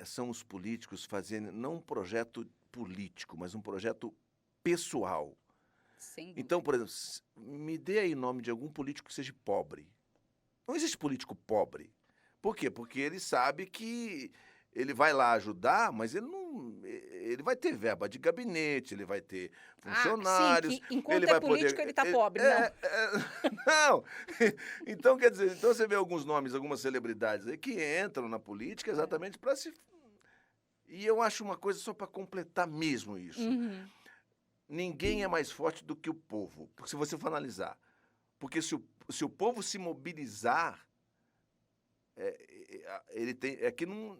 são os políticos fazendo não um projeto político, mas um projeto pessoal. Então, por exemplo, me dê aí o nome de algum político que seja pobre. Não existe político pobre. Por quê? Porque ele sabe que ele vai lá ajudar, mas ele vai ter verba de gabinete, ele vai ter funcionários. Sim, enquanto ele político, ele está pobre, não. Não. Então, quer dizer, você vê alguns nomes, algumas celebridades aí que entram na política exatamente para se... E eu acho uma coisa só para completar mesmo isso. Ninguém é mais forte do que o povo, porque se você for analisar. Porque se o povo se mobilizar, ele tem... Aqui não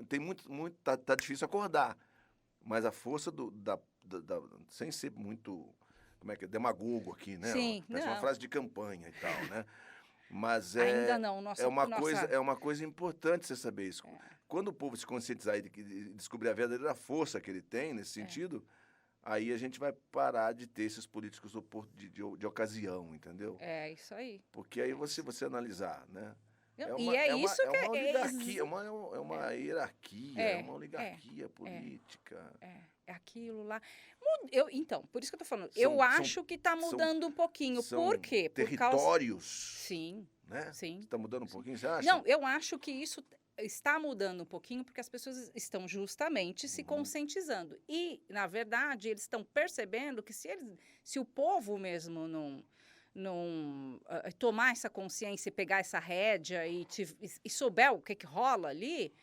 tem muito tá difícil acordar. Mas a força sem ser muito, demagogo aqui, né? Sim, parece uma frase de campanha e tal, né? Mas ainda não, é uma coisa importante você saber isso. Quando o povo se conscientizar e descobrir a verdadeira força que ele tem nesse sentido, aí a gente vai parar de ter esses políticos de ocasião, entendeu? É isso aí. Porque aí você analisar, né? É uma oligarquia, é uma hierarquia, é uma oligarquia política. É aquilo lá. Então, por isso que eu tô falando. Eu acho que está mudando um pouquinho. Por quê? Territórios. Sim. Né? Sim. Está mudando um pouquinho, você acha? Não, eu acho que isso está mudando um pouquinho porque as pessoas estão justamente se conscientizando. E, na verdade, eles estão percebendo que se o povo mesmo não tomar essa consciência e pegar essa rédea e souber o que rola ali,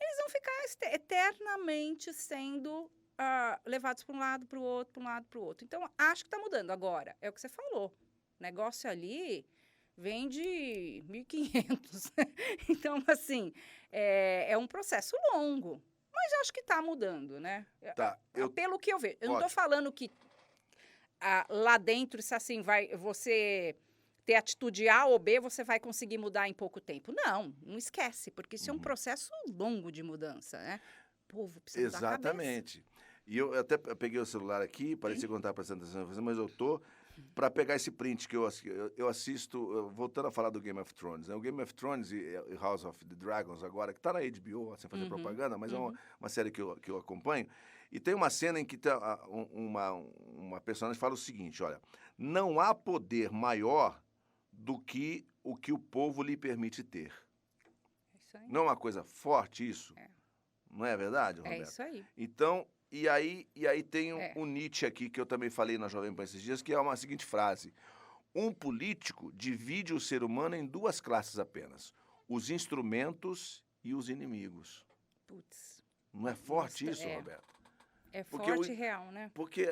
eles vão ficar eternamente sendo levados para um lado, para o outro, para um lado, para o outro. Então, acho que está mudando. Agora, é o que você falou. O negócio ali vem de 1500. Então, assim, é um processo longo. Mas acho que está mudando, né? Pelo que eu vejo. Eu não estou falando que lá dentro, se assim você ter atitude A ou B, você vai conseguir mudar em pouco tempo. Não esquece, porque isso é um processo longo de mudança, né? O povo precisa mudar a cabeça. Exatamente. E eu até peguei o celular aqui, parecia que eu não estava prestando atenção, mas eu estou para pegar esse print que eu assisto, voltando a falar do Game of Thrones. Né? O Game of Thrones e House of the Dragons agora, que está na HBO, sem fazer propaganda, mas é uma série que eu acompanho. E tem uma cena em que uma personagem fala o seguinte, olha, não há poder maior do que o povo lhe permite ter. Isso aí. Não é uma coisa forte isso? Não é verdade, É Roberto? isso aí. Então, e aí tem É. o Nietzsche aqui, que eu também falei na Jovem Pan esses dias, que é uma seguinte frase: um político divide o ser humano em duas classes apenas, os instrumentos e os inimigos. Putz, Não é forte nossa, isso, Roberto? é Porque forte e real, né? Porque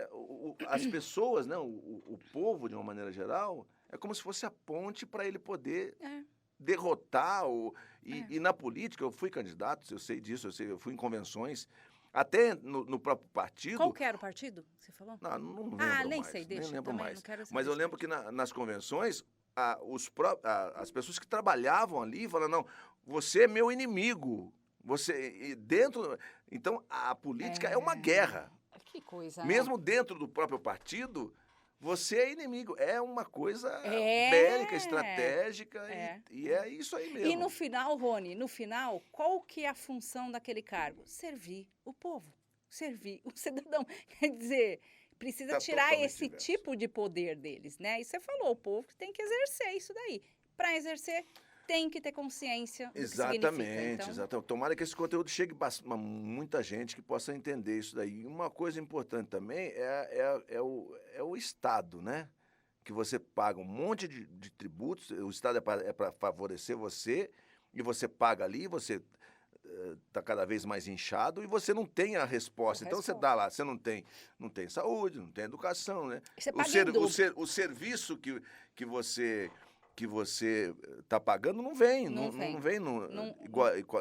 as pessoas, né, o povo, de uma maneira geral, é como se fosse a ponte para ele poder É, derrotar. é. E na política, eu fui candidato, eu sei disso, eu fui em convenções, até no próprio partido. Qual que era o partido que você falou? Não Ah, lembro nem mais, sei, nem deixa, lembro também mais. não quero saber Mas eu de lembro que partido. nas convenções, as pessoas que trabalhavam ali falaram, não, você é meu inimigo. Você, e dentro, então, a política é uma guerra. Que coisa, né? Mesmo dentro do próprio partido, você é inimigo. É uma coisa É, bélica, estratégica, é. e é isso aí E no mesmo. final, Rony, no final, qual que é a função daquele cargo? Servir o povo, servir o cidadão. Quer dizer, precisa Tá tirar totalmente esse diverso. tipo de poder deles, né? E você falou, o povo tem que exercer isso daí. Para exercer, tem que ter consciência do que significa. Exatamente, Então, exatamente. Tomara que esse conteúdo chegue a muita gente que possa entender isso daí. E uma coisa importante também é o Estado, né? Que você paga um monte de tributos, o Estado é para favorecer você, e você paga ali, você está cada vez mais inchado e você não tem a resposta. Então você dá lá, você não tem saúde, não tem educação, né? você paga em dobro. O serviço que você está pagando não vem, Não vem.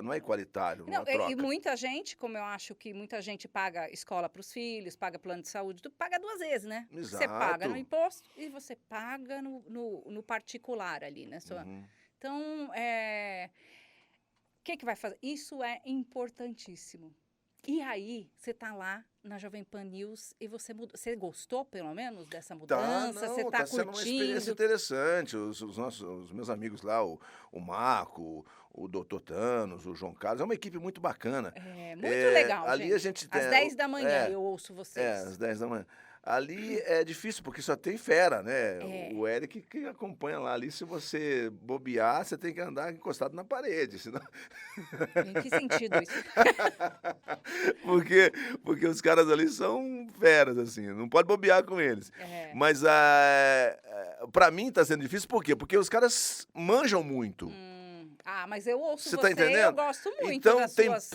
não é igualitário, não Não, é troca. e muita gente, como eu acho que muita gente paga escola para os filhos, paga plano de saúde, tu paga duas vezes, né? Você paga no Exato. imposto e você paga no particular ali, né? Uhum. Então, o que vai fazer? Isso é importantíssimo. E aí, você tá lá na Jovem Pan News e você mudou. Você gostou, pelo menos, dessa mudança? Você tá Tá sendo uma experiência curtindo? interessante. Os meus amigos lá, o Marco, o Dr. Thanos, o João Carlos, é uma equipe muito bacana. É muito legal, Ali gente. a gente tem. Às 10 da manhã eu ouço vocês. Às 10 da manhã. Ali é difícil, porque só tem fera, né? É. O Eric que acompanha lá. Ali, se você bobear, você tem que andar encostado na parede, senão... Em que sentido isso? porque os caras ali são feras, assim, não pode bobear com eles. É. Mas pra mim tá sendo difícil, por quê? Porque os caras manjam muito. Mas eu ouço Você você, tá entendendo? eu gosto muito Então, das tem suas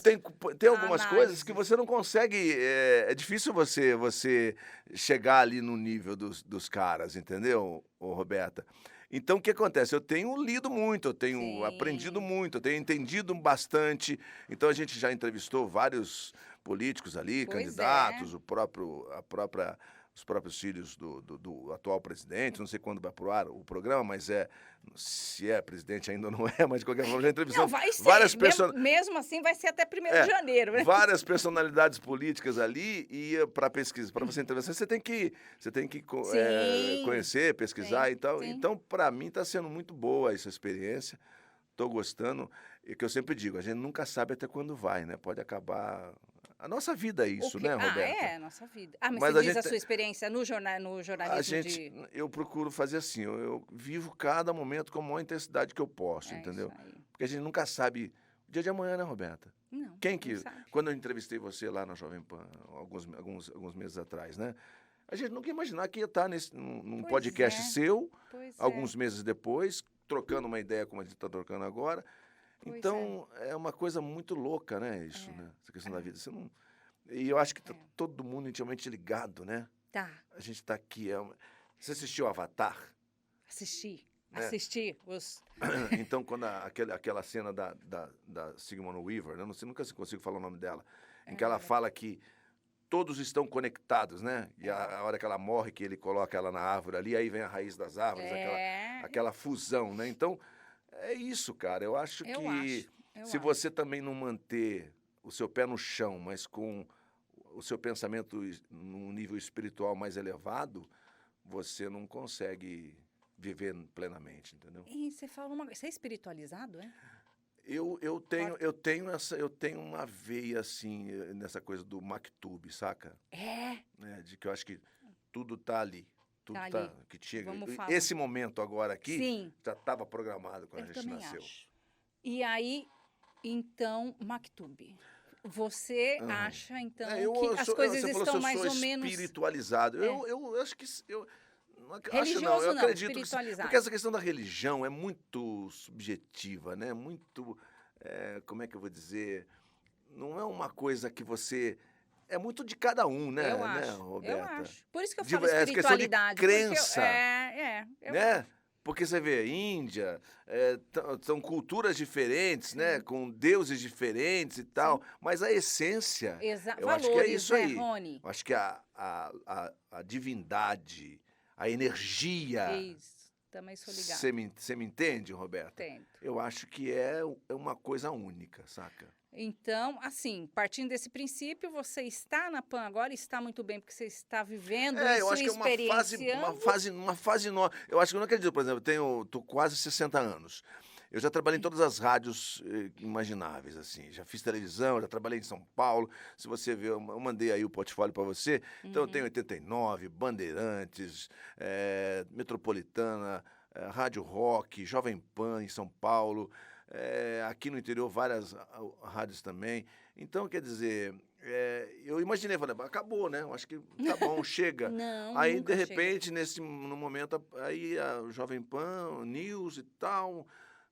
algumas coisas que análises. você não consegue. É difícil você chegar ali no nível dos caras, entendeu, Roberta? Então, o que acontece? Eu tenho lido muito, eu tenho Sim. aprendido muito, eu tenho entendido bastante. Então, a gente já entrevistou vários políticos ali, Pois candidatos, os próprios filhos do atual presidente. Não sei quando vai pro ar o programa, mas se é presidente ainda ou não é, mas de qualquer forma já Não, entrevistamos vai ser. várias Mesmo assim, vai ser até 1º de janeiro, né? várias personalidades políticas ali, e para pesquisa, para você entrevistar, você tem que Sim. conhecer, pesquisar Sim, e tal. sim. Então, para mim, está sendo muito boa essa experiência. Estou gostando. E que eu sempre digo, a gente nunca sabe até quando vai, né? Pode acabar. A nossa vida é isso, né, Roberta? É, a nossa vida. Mas Mas você a diz a gente- sua experiência no jornalismo Eu procuro fazer assim, eu vivo cada momento com a maior intensidade que eu posso, É entendeu? isso aí. Porque a gente nunca sabe o dia de amanhã, né, Roberta? Não, Quem não que. sabe. Quando eu entrevistei você lá na Jovem Pan, alguns meses atrás, né? A gente nunca ia imaginar que ia estar num Pois podcast é. seu, Pois alguns meses depois, trocando uma ideia como a gente está trocando agora. Pois Então, é uma coisa muito louca, né? Isso, né? Essa questão da vida. Você não... E eu acho que tá todo mundo intimamente ligado, né? Tá, A gente está aqui. Você assistiu Avatar? assisti. Né? Assisti os... Então, quando aquela cena da Sigourney Weaver, eu não sei, nunca consigo falar o nome dela, em que ela fala que todos estão conectados, né? E a hora que ela morre, que ele coloca ela na árvore ali, aí vem a raiz das árvores, aquela fusão, né? Então, é isso, cara. Eu acho que se você também não manter o seu pé no chão, mas com o seu pensamento num nível espiritual mais elevado, você não consegue viver plenamente, entendeu? E você fala uma coisa, você é espiritualizado, é? Eu tenho uma veia assim nessa coisa do Maktub, saca? Né, de que eu acho que tudo tá ali. Tudo Tá tá ali. que chega. Vamos falar. Esse momento agora aqui Sim. já estava programado quando Eu a gente também nasceu. acho. E aí, então, Maktub. Você Aham. acha, então, Eu que as sou, coisas você falou se estão eu mais sou ou menos espiritualizado. é, Eu acho que eu não acho não, eu religioso não, acredito que porque espiritualizado. essa questão da religião é muito subjetiva, né? Muito, como é que eu vou dizer? Não é uma coisa que você é muito de cada um, Eu né, acho, eu Roberta? acho. Por isso que eu falo É questão de espiritualidade, porque crença, eu né? acho. Porque você vê, Índia, são culturas diferentes, né? Sim, Com deuses diferentes e tal, sim. mas a essência, eu acho que é Valores, isso né, aí. Rony? Eu acho que a divindade, a energia, Isso, também sou ligada. você me entende, Roberta? Entendo. Eu acho que é uma coisa única, saca? Então, assim, partindo desse princípio, você está na PAN agora, está muito bem, porque você está vivendo Eu isso acho e que é experienciando. uma fase nova. Eu acho que eu não acredito, por exemplo, tô quase 60 anos. Eu já trabalhei em todas as rádios imagináveis, assim. Já fiz televisão, já trabalhei em São Paulo. Se você ver, eu mandei aí o portfólio para você. Então eu tenho Uhum. 89, Bandeirantes, Metropolitana, Rádio Rock, Jovem Pan em São Paulo. Aqui no interior, várias rádios também. Então, quer dizer, eu imaginei, falei, acabou, né? Eu acho que tá bom, chega. Não, Aí, de nunca chega. repente, no momento, aí a Jovem Pan, News e tal.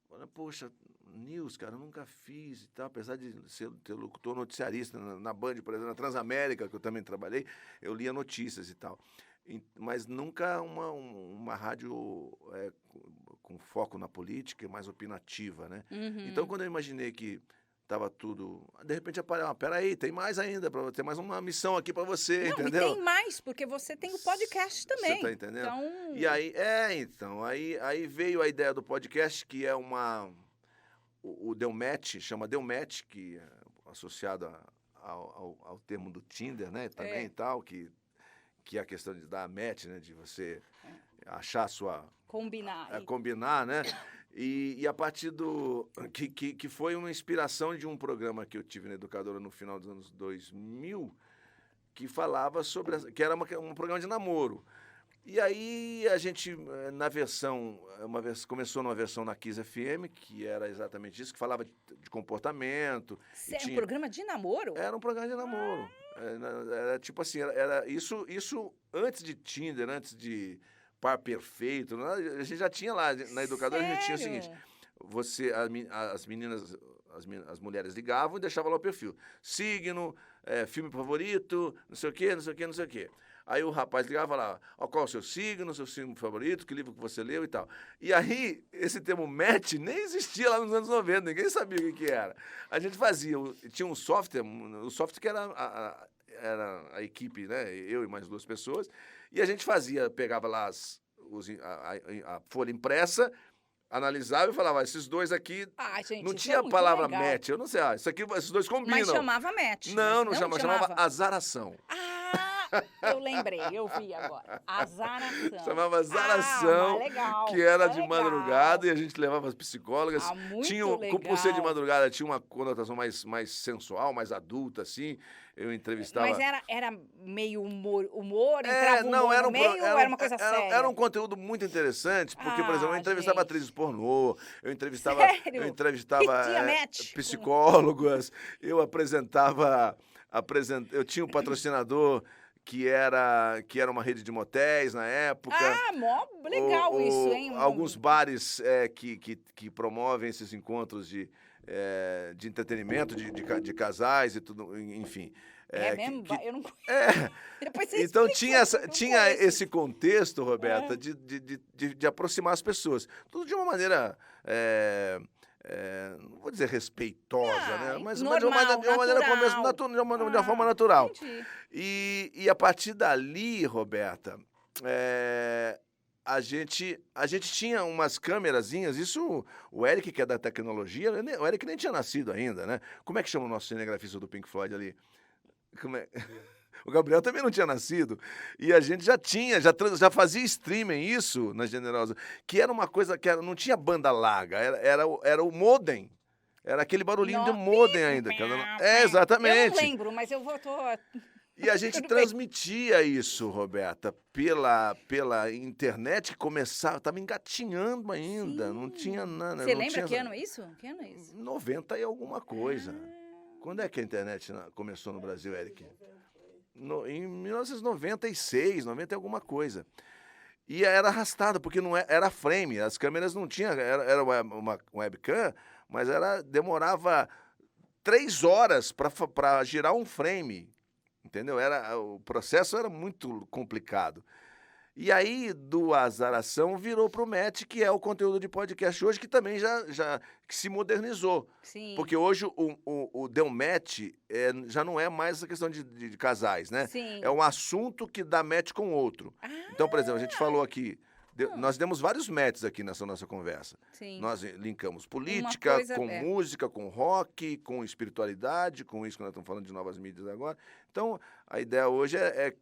Falei, poxa, News, cara, eu nunca fiz e tal. Apesar de ter locutor noticiarista na Band, por exemplo, na Transamérica, que eu também trabalhei, eu lia notícias e tal. Mas nunca uma rádio com foco na política e mais opinativa, né? Então, Uhum. quando eu imaginei que estava tudo. De repente apareceu, peraí, tem mais ainda, tem mais uma missão aqui para você, Não, e entendeu? tem mais, porque você tem o podcast Você tá também. entendendo? E Então, aí, então, aí veio a ideia do podcast, que é o Deu Match, chama Deu Match, que é associado ao termo do Tinder, né, também e é, tal, que é a questão de dar match, né, de você é, achar a sua combinar aí. combinar, né? E a partir que foi uma inspiração de um programa que eu tive na Educadora no final dos anos 2000, que falava sobre, que era um programa de namoro. E aí a gente, na versão, começou numa versão na Kiss FM, que era exatamente isso, que falava de comportamento, e É um tinha, programa de namoro? era um programa de namoro. Era tipo assim, era isso antes de Tinder, antes de Par Perfeito. Né? A gente já tinha lá, na Educadora a gente tinha o seguinte, Sério? as meninas, as mulheres ligavam e deixavam lá o perfil. Signo, filme favorito, não sei o quê, não sei o quê, não sei o quê. Aí o rapaz ligava lá, qual é o seu signo favorito, que livro que você leu e tal. E aí, esse termo match nem existia lá nos anos 90, ninguém sabia o que era. A gente fazia, tinha um software, o software que era a equipe, né, eu e mais 2 pessoas, e a gente pegava lá a folha impressa, analisava e falava, esses dois aqui, Ah, gente, não isso tinha é a muito palavra legal. match, eu não sei, esses dois Mas combinam. chamava match. Não, não Não chamava azaração. Ah, eu lembrei, eu vi agora. Azaração. Chamava Ah, mas Zaração, que legal, era mas de legal. madrugada e a gente levava as psicólogas. Ah, muito Por ser de legal. madrugada, tinha uma conotação mais sensual, mais adulta, assim. Eu Mas entrevistava. era meio humor, entrava Não, humor no meio ou era uma coisa era séria? um conteúdo muito interessante, porque, por exemplo, eu Ah, entrevistava gente. atrizes pornô, eu Sério? entrevistava Tinha match? psicólogas, eu eu tinha um patrocinador que era uma rede de motéis na época. Ah, mó legal isso, hein? Alguns bares que promovem esses encontros de entretenimento, de casais e tudo, enfim. É mesmo? Eu não conheço. É, Depois você então explica, porque eu não tinha conheço esse isso. contexto, Roberta, É. de aproximar as pessoas. Tudo de uma maneira, não vou dizer respeitosa, né? Mas Normal, de uma maneira natural. de uma forma natural. Entendi. E a partir dali, Roberta, a gente tinha umas câmerazinhas, isso o Eric, que é da tecnologia, o Eric nem tinha nascido ainda, né? Como é que chama o nosso cinegrafista do Pink Floyd ali? Como é? O Gabriel também não tinha nascido. E a gente já fazia streaming isso na Generosa, que era uma coisa não tinha banda larga, era o modem. Era aquele barulhinho de modem ainda. Eu não Exatamente. lembro, mas tô... E a gente Tudo bem. transmitia isso, Roberta, pela internet, que estava engatinhando ainda, não tinha Sim. nada. Você não lembra tinha, que ano é isso? Que ano é isso? 90 e alguma coisa. Quando é que a internet começou no Brasil, Eric? Em 1996, 90 e alguma coisa. E era arrastado, porque não era frame, as câmeras não tinham, era uma webcam, mas demorava 3 horas para girar um frame, entendeu? O processo era muito complicado. E aí, do Azaração, virou para o MET, que é o conteúdo de podcast hoje, que também já que se modernizou. Sim. Porque hoje o Deu Match já não é mais essa questão de casais, né? Sim. É um assunto que dá match com o outro. Então, por exemplo, a gente falou aqui, nós demos vários matches aqui nessa nossa conversa. Sim. Nós linkamos política, com música, com rock, com espiritualidade, com isso que nós estamos falando de novas mídias agora. Então, a ideia hoje é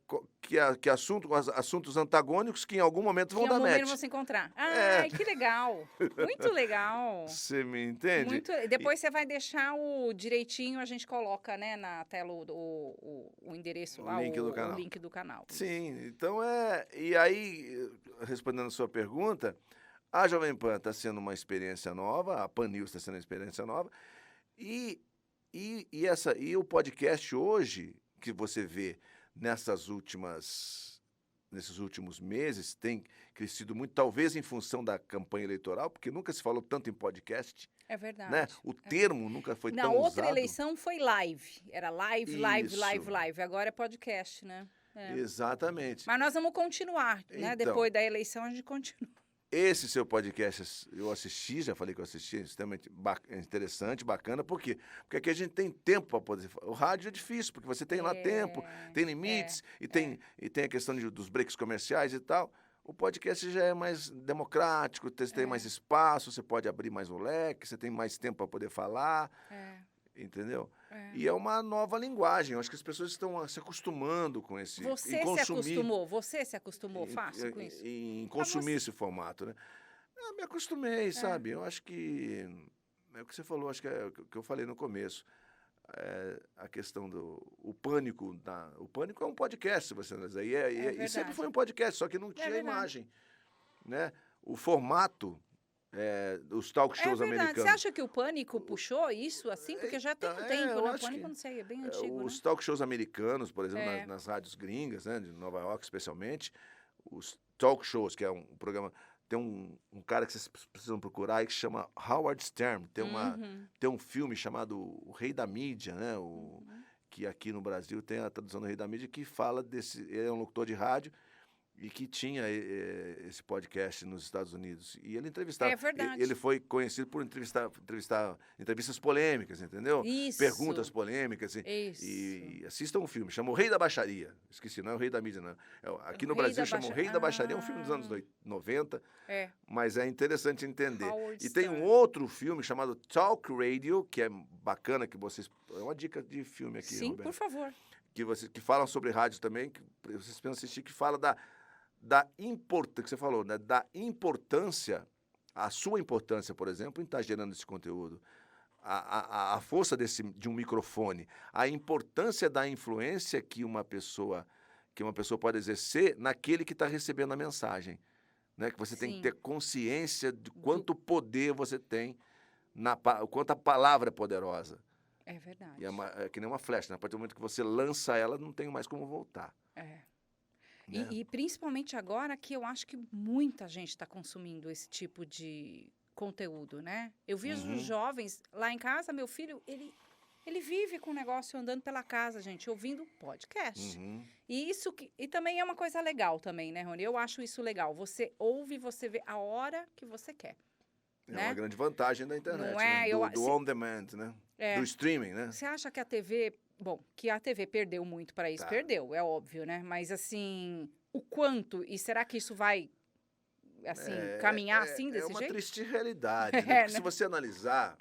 que assuntos antagônicos que em algum momento vão dar match. Que em algum momento vão se encontrar. Ai, que legal. Muito legal. Você me entende? Depois você vai deixar direitinho, a gente coloca, né, na tela o endereço lá, o link do canal. Sim, então E aí, respondendo a sua pergunta, a Jovem Pan está sendo uma experiência nova, a Pan News está sendo uma experiência nova, e o podcast hoje, que você vê nesses últimos meses, tem crescido muito, talvez em função da campanha eleitoral, porque nunca se falou tanto em podcast. É verdade. Né? O termo nunca foi tão usado. Na outra eleição foi live. Era live. Agora é podcast, né? Exatamente. Mas nós vamos continuar, né? Então, depois da eleição a gente continua. Esse seu podcast eu assisti, já falei que eu assisti, é extremamente interessante, bacana. Por quê? Porque aqui a gente tem tempo para poder... O rádio é difícil, porque você tem lá tempo, tem limites, e tem a questão dos breaks comerciais e tal. O podcast já é mais democrático, você tem mais espaço, você pode abrir mais o leque, você tem mais tempo para poder falar, entendeu? E é uma nova linguagem. Eu acho que as pessoas estão se acostumando com esse... Você se acostumou fácil com isso? Em consumir esse formato, né? Eu me acostumei, sabe? Eu acho que... É o que você falou, acho que é o que eu falei no começo. A questão o pânico. O pânico é um podcast, se você analisar. E sempre foi um podcast, só que não tinha imagem. Né? O formato dos talk shows americanos. Você acha que o Pânico puxou isso assim? Porque já tem um tempo, né? O Pânico, não sei, é bem antigo, Os né? talk shows americanos, por exemplo, nas rádios gringas, né, de Nova York especialmente, os talk shows, que é um programa... Tem um cara que vocês precisam procurar aí que se chama Howard Stern. Tem um filme chamado O Rei da Mídia, né? Que aqui no Brasil tem a tradução do Rei da Mídia, que fala desse... Ele é um locutor de rádio e que tinha esse podcast nos Estados Unidos. E ele entrevistava... É verdade. Ele foi conhecido por entrevistar entrevistas polêmicas, entendeu? Isso. Perguntas polêmicas. E assistam um filme, chama O Rei da Baixaria. Esqueci, não é O Rei da Mídia, não. Aqui no Brasil chama O Rei da Baixaria, é um filme dos anos 90, mas é interessante entender. Howard Tem um outro filme chamado Talk Radio, que é bacana, que vocês... É uma dica de filme aqui, Sim, Roberto. por favor. Que falam sobre rádio também, que vocês precisam assistir, que fala da importância, que você falou, né? Da importância, a sua importância, por exemplo, em estar gerando esse conteúdo, a força de um microfone, a importância da influência que uma pessoa pode exercer naquele que está recebendo a mensagem, né? Que você tem que ter consciência de quanto poder você tem, quanto a palavra é poderosa. É verdade. E é que nem uma flecha, né? A partir do momento que você lança ela, não tem mais como voltar. Né? E principalmente agora que eu acho que muita gente está consumindo esse tipo de conteúdo, né? Eu vejo os jovens lá em casa, meu filho, ele vive com o negócio andando pela casa, gente, ouvindo podcast. E também é uma coisa legal também, né, Rony? Eu acho isso legal. Você ouve, você vê a hora que você quer. É uma grande vantagem da internet, não é? Né? Do on demand, né? Do streaming, né? Você acha que a TV... Bom, que a TV perdeu muito para isso, perdeu, é óbvio, né? Mas, assim, o quanto? E será que isso vai, assim, caminhar assim, desse jeito? É uma triste realidade, né? Porque se você analisar...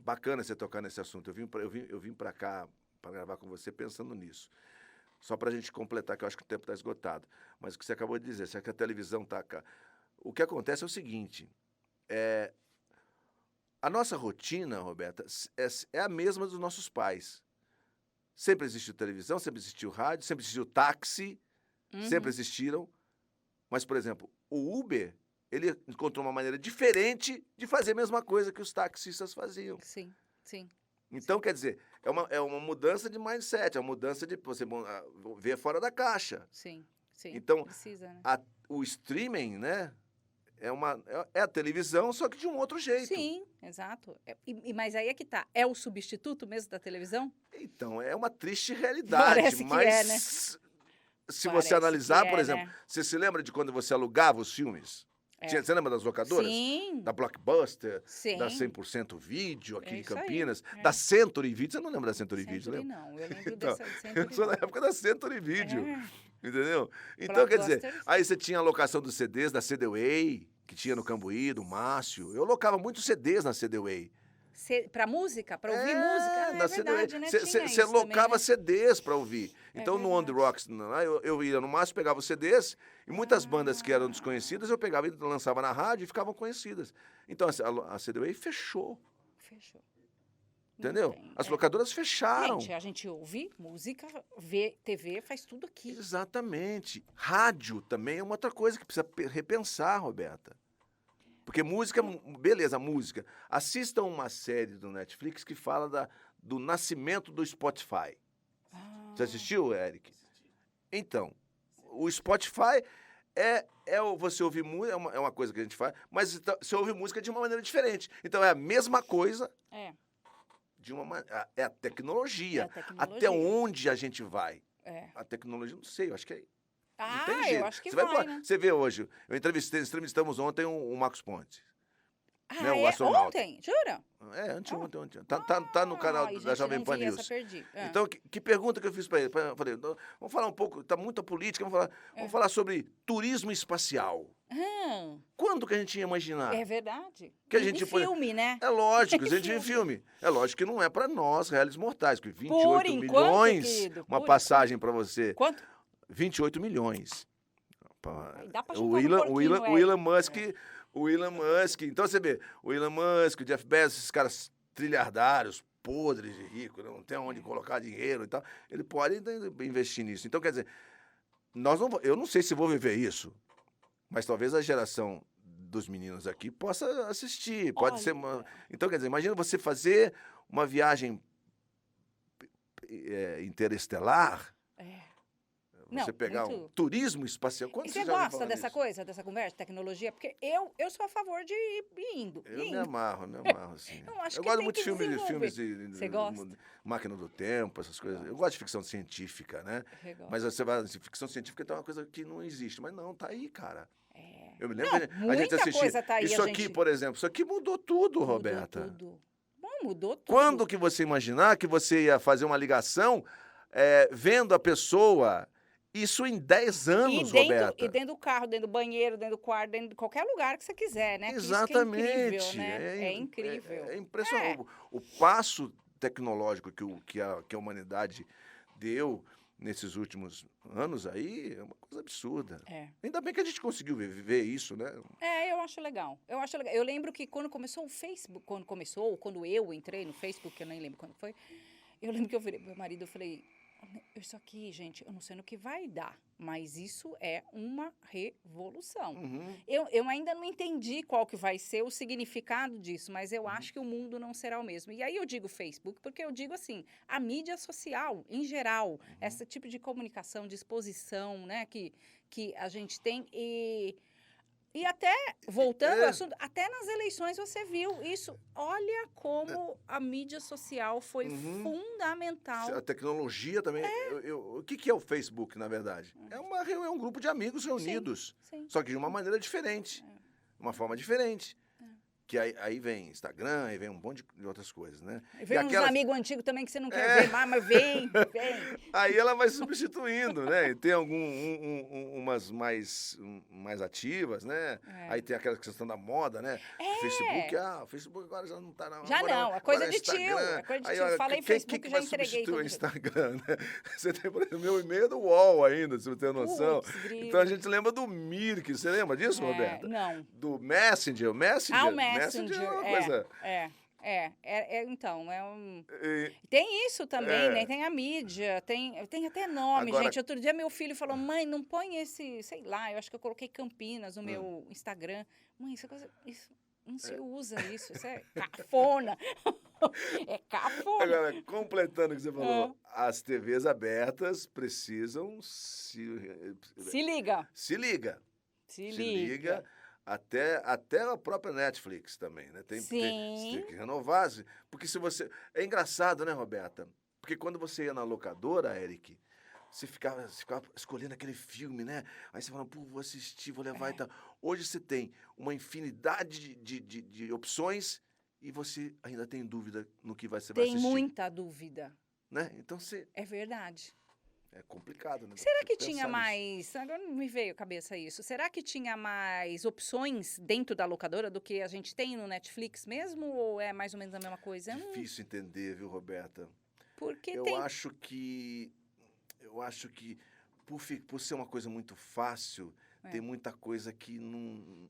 Bacana você tocar nesse assunto. Eu vim para cá para gravar com você pensando nisso. Só para a gente completar, que eu acho que o tempo está esgotado. Mas o que você acabou de dizer, será que a televisão está cá? O que acontece é o seguinte... A nossa rotina, Roberta, é a mesma dos nossos pais. Sempre existiu televisão, sempre existiu rádio, sempre existiu táxi, sempre existiram. Mas, por exemplo, o Uber, ele encontrou uma maneira diferente de fazer a mesma coisa que os taxistas faziam. Sim, sim. Então, quer dizer, é uma mudança de mindset, é uma mudança de você ver fora da caixa. Sim, sim. Então, Precisa, né? o streaming, né, é a televisão, só que de um outro jeito. Sim, exato. Mas aí é que tá. É o substituto mesmo da televisão? Então, é uma triste realidade, Parece que mas é, né? se Parece você analisar, que por é, exemplo, né? você se lembra de quando você alugava os filmes? É. Você lembra das locadoras? Sim. Da Blockbuster, Sim. da 100% Vídeo aqui É em isso aí, Campinas, é. da Century Vídeo. Você não lembra da Century Vídeo, Century lembra? não, eu lembro Então, dessa eu Century sou da não. época da Century Vídeo, É. entendeu? Então, quer dizer, Blockbuster, aí você tinha a locação dos CDs da CDWay, que tinha no Cambuí, do Márcio. Eu locava muitos CDs na CDWay. Pra música? Pra ouvir música? Ah, na é verdade, né? Tinha Você isso locava também, né? CDs para ouvir. É Então, no On The verdade. Rocks, eu ia no máximo, pegava os CDs, e muitas bandas que eram Ah. desconhecidas, eu pegava e lançava na rádio e ficavam conhecidas. Então, a CDWay fechou, Fechou. Não entendeu? tem, As é. locadoras fecharam. Gente, a gente ouve música, vê TV, faz tudo aqui. Exatamente. Rádio também é uma outra coisa que precisa repensar, Roberta. Porque música, beleza, música. Assistam uma série do Netflix que fala do nascimento do Spotify. Você assistiu, Eric? Então, o Spotify você ouvir música, é uma coisa que a gente faz, mas você ouve música de uma maneira diferente. Então, é a mesma coisa, É, é a tecnologia. É a tecnologia. Até onde a gente vai? é. A tecnologia, não sei, eu acho que é. Não Ah, tem eu jeito. acho que Você vai, né? Você vê hoje, entrevistamos ontem o Marcos Pontes, Ah, né, o é? astronauta. Ontem? Jura? Anteontem. Tá no canal Ai, da gente, eu Jovem não Pan vi essa, News. perdi. Ah. Então, que pergunta que eu fiz para ele? Eu falei, vamos falar um pouco, tá muita política, vamos falar sobre turismo espacial. Ah, Quando que a gente ia imaginar? é verdade. Que a Em gente filme, né? É lógico, a Em gente vê em filme. É lógico que não é para nós, réis mortais, porque 28 Por enquanto, milhões, querido, uma por passagem para você, Quanto? 28 milhões. Aí dá pra O juntar no Elon, porquinho, o Elon Eric. Musk, o Elon Musk. Então você vê, o Elon Musk, o Jeff Bezos, esses caras trilhardários, podres de rico, não tem onde colocar dinheiro e tal. Ele pode investir nisso. Então, quer dizer, eu não sei se vou viver isso, mas talvez a geração dos meninos aqui possa assistir. Pode ser Olha. Então, quer dizer, imagina você fazer uma viagem interestelar. É. Você Não, pegar muito. um turismo espacial. Quando E você já ouviu gosta falar dessa nisso? coisa, dessa conversa, tecnologia? Porque eu sou a favor de ir indo. Eu me indo. amarro, assim. Eu acho Eu que gosto tem muito que de filmes desenvolver. de Você gosta? Máquina do Tempo, essas coisas. Eu gosto de ficção científica, né? Eu gosto. Mas você vai, ficção científica é uma coisa que não existe. Mas não, tá aí, cara. É. Eu me lembro Não, que a gente muita assistia. coisa tá aí, Isso a aqui, gente- por exemplo, isso aqui mudou tudo, Mudou Roberta. tudo. Bom, mudou tudo. Quando que você imaginar que você ia fazer uma ligação vendo a pessoa, isso em 10 anos, Roberta? E dentro do carro, dentro do banheiro, dentro do quarto, dentro de qualquer lugar que você quiser, né? Que Exatamente. Isso que é incrível, né? É incrível. É impressionante. O passo tecnológico que a humanidade deu nesses últimos anos aí é uma coisa absurda. É. Ainda bem que a gente conseguiu viver isso, né? É, eu acho legal. Eu acho legal. Eu lembro que quando começou o Facebook, quando eu entrei no Facebook, eu nem lembro quando foi, eu lembro que eu virei pro meu marido, eu falei, isso aqui, gente, eu não sei no que vai dar, mas isso é uma revolução. Uhum. Eu ainda não entendi qual que vai ser o significado disso, mas eu acho que o mundo não será o mesmo. E aí eu digo Facebook, porque eu digo assim, a mídia social, em geral, esse tipo de comunicação, de exposição, né, que a gente tem e até, voltando ao assunto, até nas eleições você viu isso. Olha como a mídia social foi fundamental. A tecnologia também. O que é o Facebook, na verdade? É um grupo de amigos reunidos, Sim. só que de uma maneira diferente, uma forma diferente. Que aí vem Instagram, aí vem um monte de outras coisas, né? Vem uns aquelas- amigos antigos também que você não quer ver mais, mas vem. Aí ela vai substituindo, né? E tem umas mais ativas, né? Aí tem aquela questão da moda, né? O Facebook agora já não tá na Já agora, não, é coisa agora de tio, Instagram. é coisa de Aí, tio. olha, Falei quem Facebook, vai já entreguei substituir o tudo. Instagram, né? Você tem, por exemplo, meu e-mail é do UOL ainda, se você tem noção. Putz, grilo. Então a gente lembra do Mirk, você lembra disso, Roberta? Não. Do Messenger, O Messenger é Messenger, uma coisa... então, é um... e- Tem isso também, né? Tem a mídia, tem até nome, Agora- gente. Outro dia meu filho falou, mãe, não põe esse, sei lá, eu acho que eu coloquei Campinas no meu Instagram. Mãe, isso é coisa... Isso... Não se usa isso é cafona. É cafona. Agora, completando o que você falou, as TVs abertas precisam Se liga. se liga. Se Se liga. liga. Até a própria Netflix também, né? Você tem que renovar. Porque se você... É engraçado, né, Roberta? Porque quando você ia na locadora, Eric, você ficava escolhendo aquele filme, né? Aí você falava, pô, vou assistir, vou levar e tal. Hoje você tem uma infinidade de opções e você ainda tem dúvida no que você vai Tem assistir. muita dúvida. Né? Então você... É verdade. É complicado, né? Será Você que pensar tinha nisso. mais... Agora não me veio à cabeça isso. Será que tinha mais opções dentro da locadora do que a gente tem no Netflix mesmo? Ou é mais ou menos a mesma coisa? Difícil entender, viu, Roberta? Porque Eu tem... acho que por ser uma coisa muito fácil, tem muita coisa que não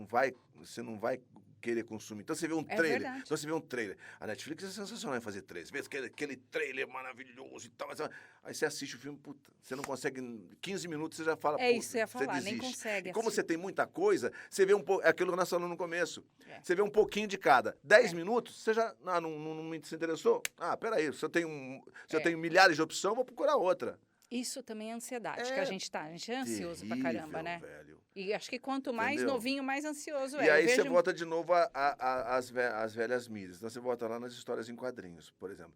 vai, você não vai querer consumir. Então você vê um trailer, verdade. A Netflix é sensacional em fazer trailers. Vê aquele trailer maravilhoso e tal, aí você assiste o filme, puta, você não consegue, em 15 minutos você já fala, É puta, isso que eu ia falar, você nem desiste. consegue E como assistir. você tem muita coisa, você vê um pouco, é aquilo que nós falamos no começo, É. você vê um pouquinho de cada. 10 minutos, você já, não me se interessou? Peraí, se eu tenho milhares de opções, vou procurar outra. Isso também é ansiedade que a gente tá. A gente é ansioso pra Terrível, caramba, né? velho. E acho que quanto mais Entendeu? novinho, mais ansioso E é. aí Eu você vejo... volta de novo às velhas mídias. Então você volta lá nas histórias em quadrinhos. Por exemplo,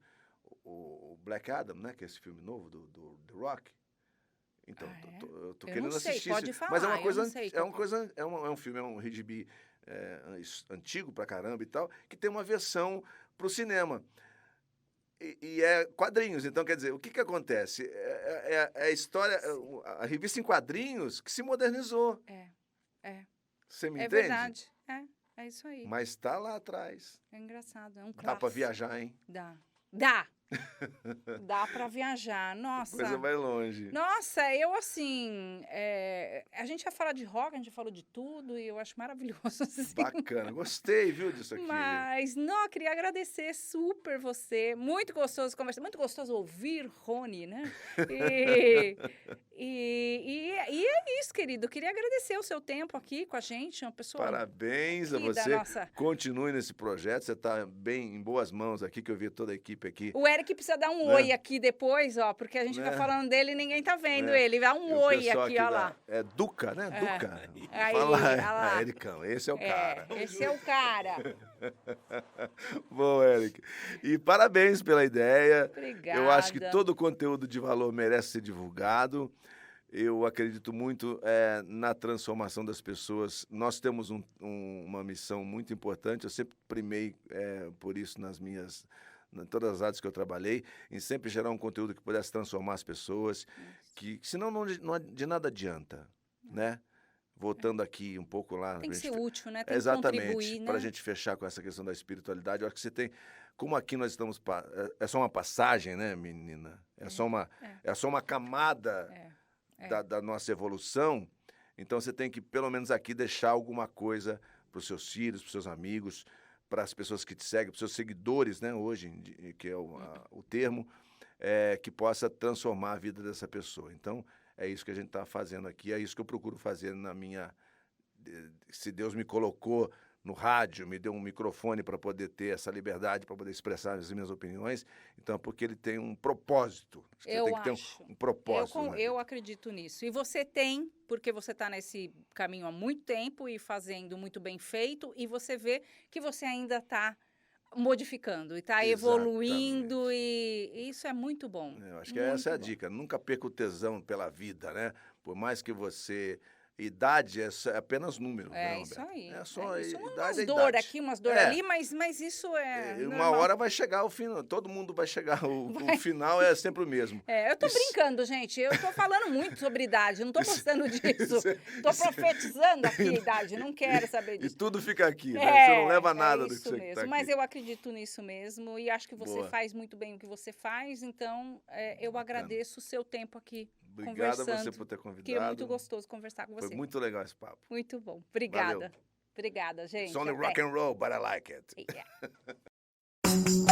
o Black Adam, né? Que é esse filme novo do The Rock. Então, eu tô Eu querendo não sei, assistir. pode falar, Mas é uma eu coisa, não sei é uma qual coisa, é um filme, é um RGB antigo pra caramba e tal, que tem uma versão pro cinema. E é quadrinhos, então quer dizer, o que acontece? É a história, a revista em quadrinhos que se modernizou. Você me É entende? verdade. É isso aí. Mas tá lá atrás. É engraçado, é um clássico. Dá pra viajar, hein? Dá. Dá pra viajar. Nossa. Coisa vai longe. Nossa, eu assim... a gente ia falar de rock, a gente já falou de tudo e eu acho maravilhoso. Assim. Bacana, gostei, viu, disso aqui. Mas, não, eu queria agradecer super você. Muito gostoso conversar, muito gostoso ouvir Rony, né? E é isso, querido. Eu queria agradecer o seu tempo aqui com a gente, uma pessoa... Parabéns a aqui da você. nossa- Continue nesse projeto. Você está bem em boas mãos aqui, que eu vi toda a equipe aqui. O Eric precisa dar um Né? oi aqui depois, ó, porque a gente Né? fica falando dele e ninguém tá vendo Né? ele. Dá E um o oi pessoal aqui, ó lá. É Duca, né? Duca. Aí, Fala, olha lá. Ericão, esse é o cara. Esse é o cara. Bom, Eric. E parabéns pela ideia. Obrigada. Eu acho que todo conteúdo de valor merece ser divulgado. Eu acredito muito na transformação das pessoas. Nós temos uma missão muito importante. Eu sempre primei por isso em todas as áreas que eu trabalhei, em sempre gerar um conteúdo que pudesse transformar as pessoas, que senão de nada adianta, né? Voltando aqui um pouco lá... Tem que ser gente útil, né? Tem que exatamente, contribuir, né? para a gente fechar com essa questão da espiritualidade, eu acho que você tem... Como aqui nós estamos... É só uma passagem, né, menina? É só uma camada da nossa evolução. Então você tem que, pelo menos aqui, deixar alguma coisa para os seus filhos, para os seus amigos, para as pessoas que te seguem, para os seus seguidores, né, hoje, que é o termo, que possa transformar a vida dessa pessoa. Então, é isso que a gente está fazendo aqui, é isso que eu procuro fazer na minha... Se Deus me colocou no rádio, me deu um microfone para poder ter essa liberdade, para poder expressar as minhas opiniões, então, porque ele tem um propósito. Você tem que ter um propósito. Eu acredito nisso. E você tem, porque você está nesse caminho há muito tempo e fazendo muito bem feito, e você vê que você ainda está modificando e está evoluindo, e isso é muito bom. Eu acho que essa é a dica. Nunca perca o tesão pela vida, né? Por mais que você... Idade é apenas número. É né, isso aí. É só isso. idade. Umas dor aqui, umas dor ali, mas isso é uma normal. hora vai chegar o fim, todo mundo vai chegar. O final é sempre o mesmo. Eu tô brincando, gente. Eu tô falando muito sobre idade, eu não tô gostando disso. Tô profetizando aqui a idade, não quero saber disso. E tudo fica aqui, né? Você não leva nada do que você mesmo. Tá aqui. Mas eu acredito nisso mesmo e acho que você faz muito bem o que você faz, então eu agradeço o seu tempo aqui. Obrigado a você por ter convidado. Que é muito gostoso conversar com você. Foi muito legal esse papo. Muito bom. Obrigada. Valeu. Obrigada, gente. It's only rock and roll, but I like it. Yeah.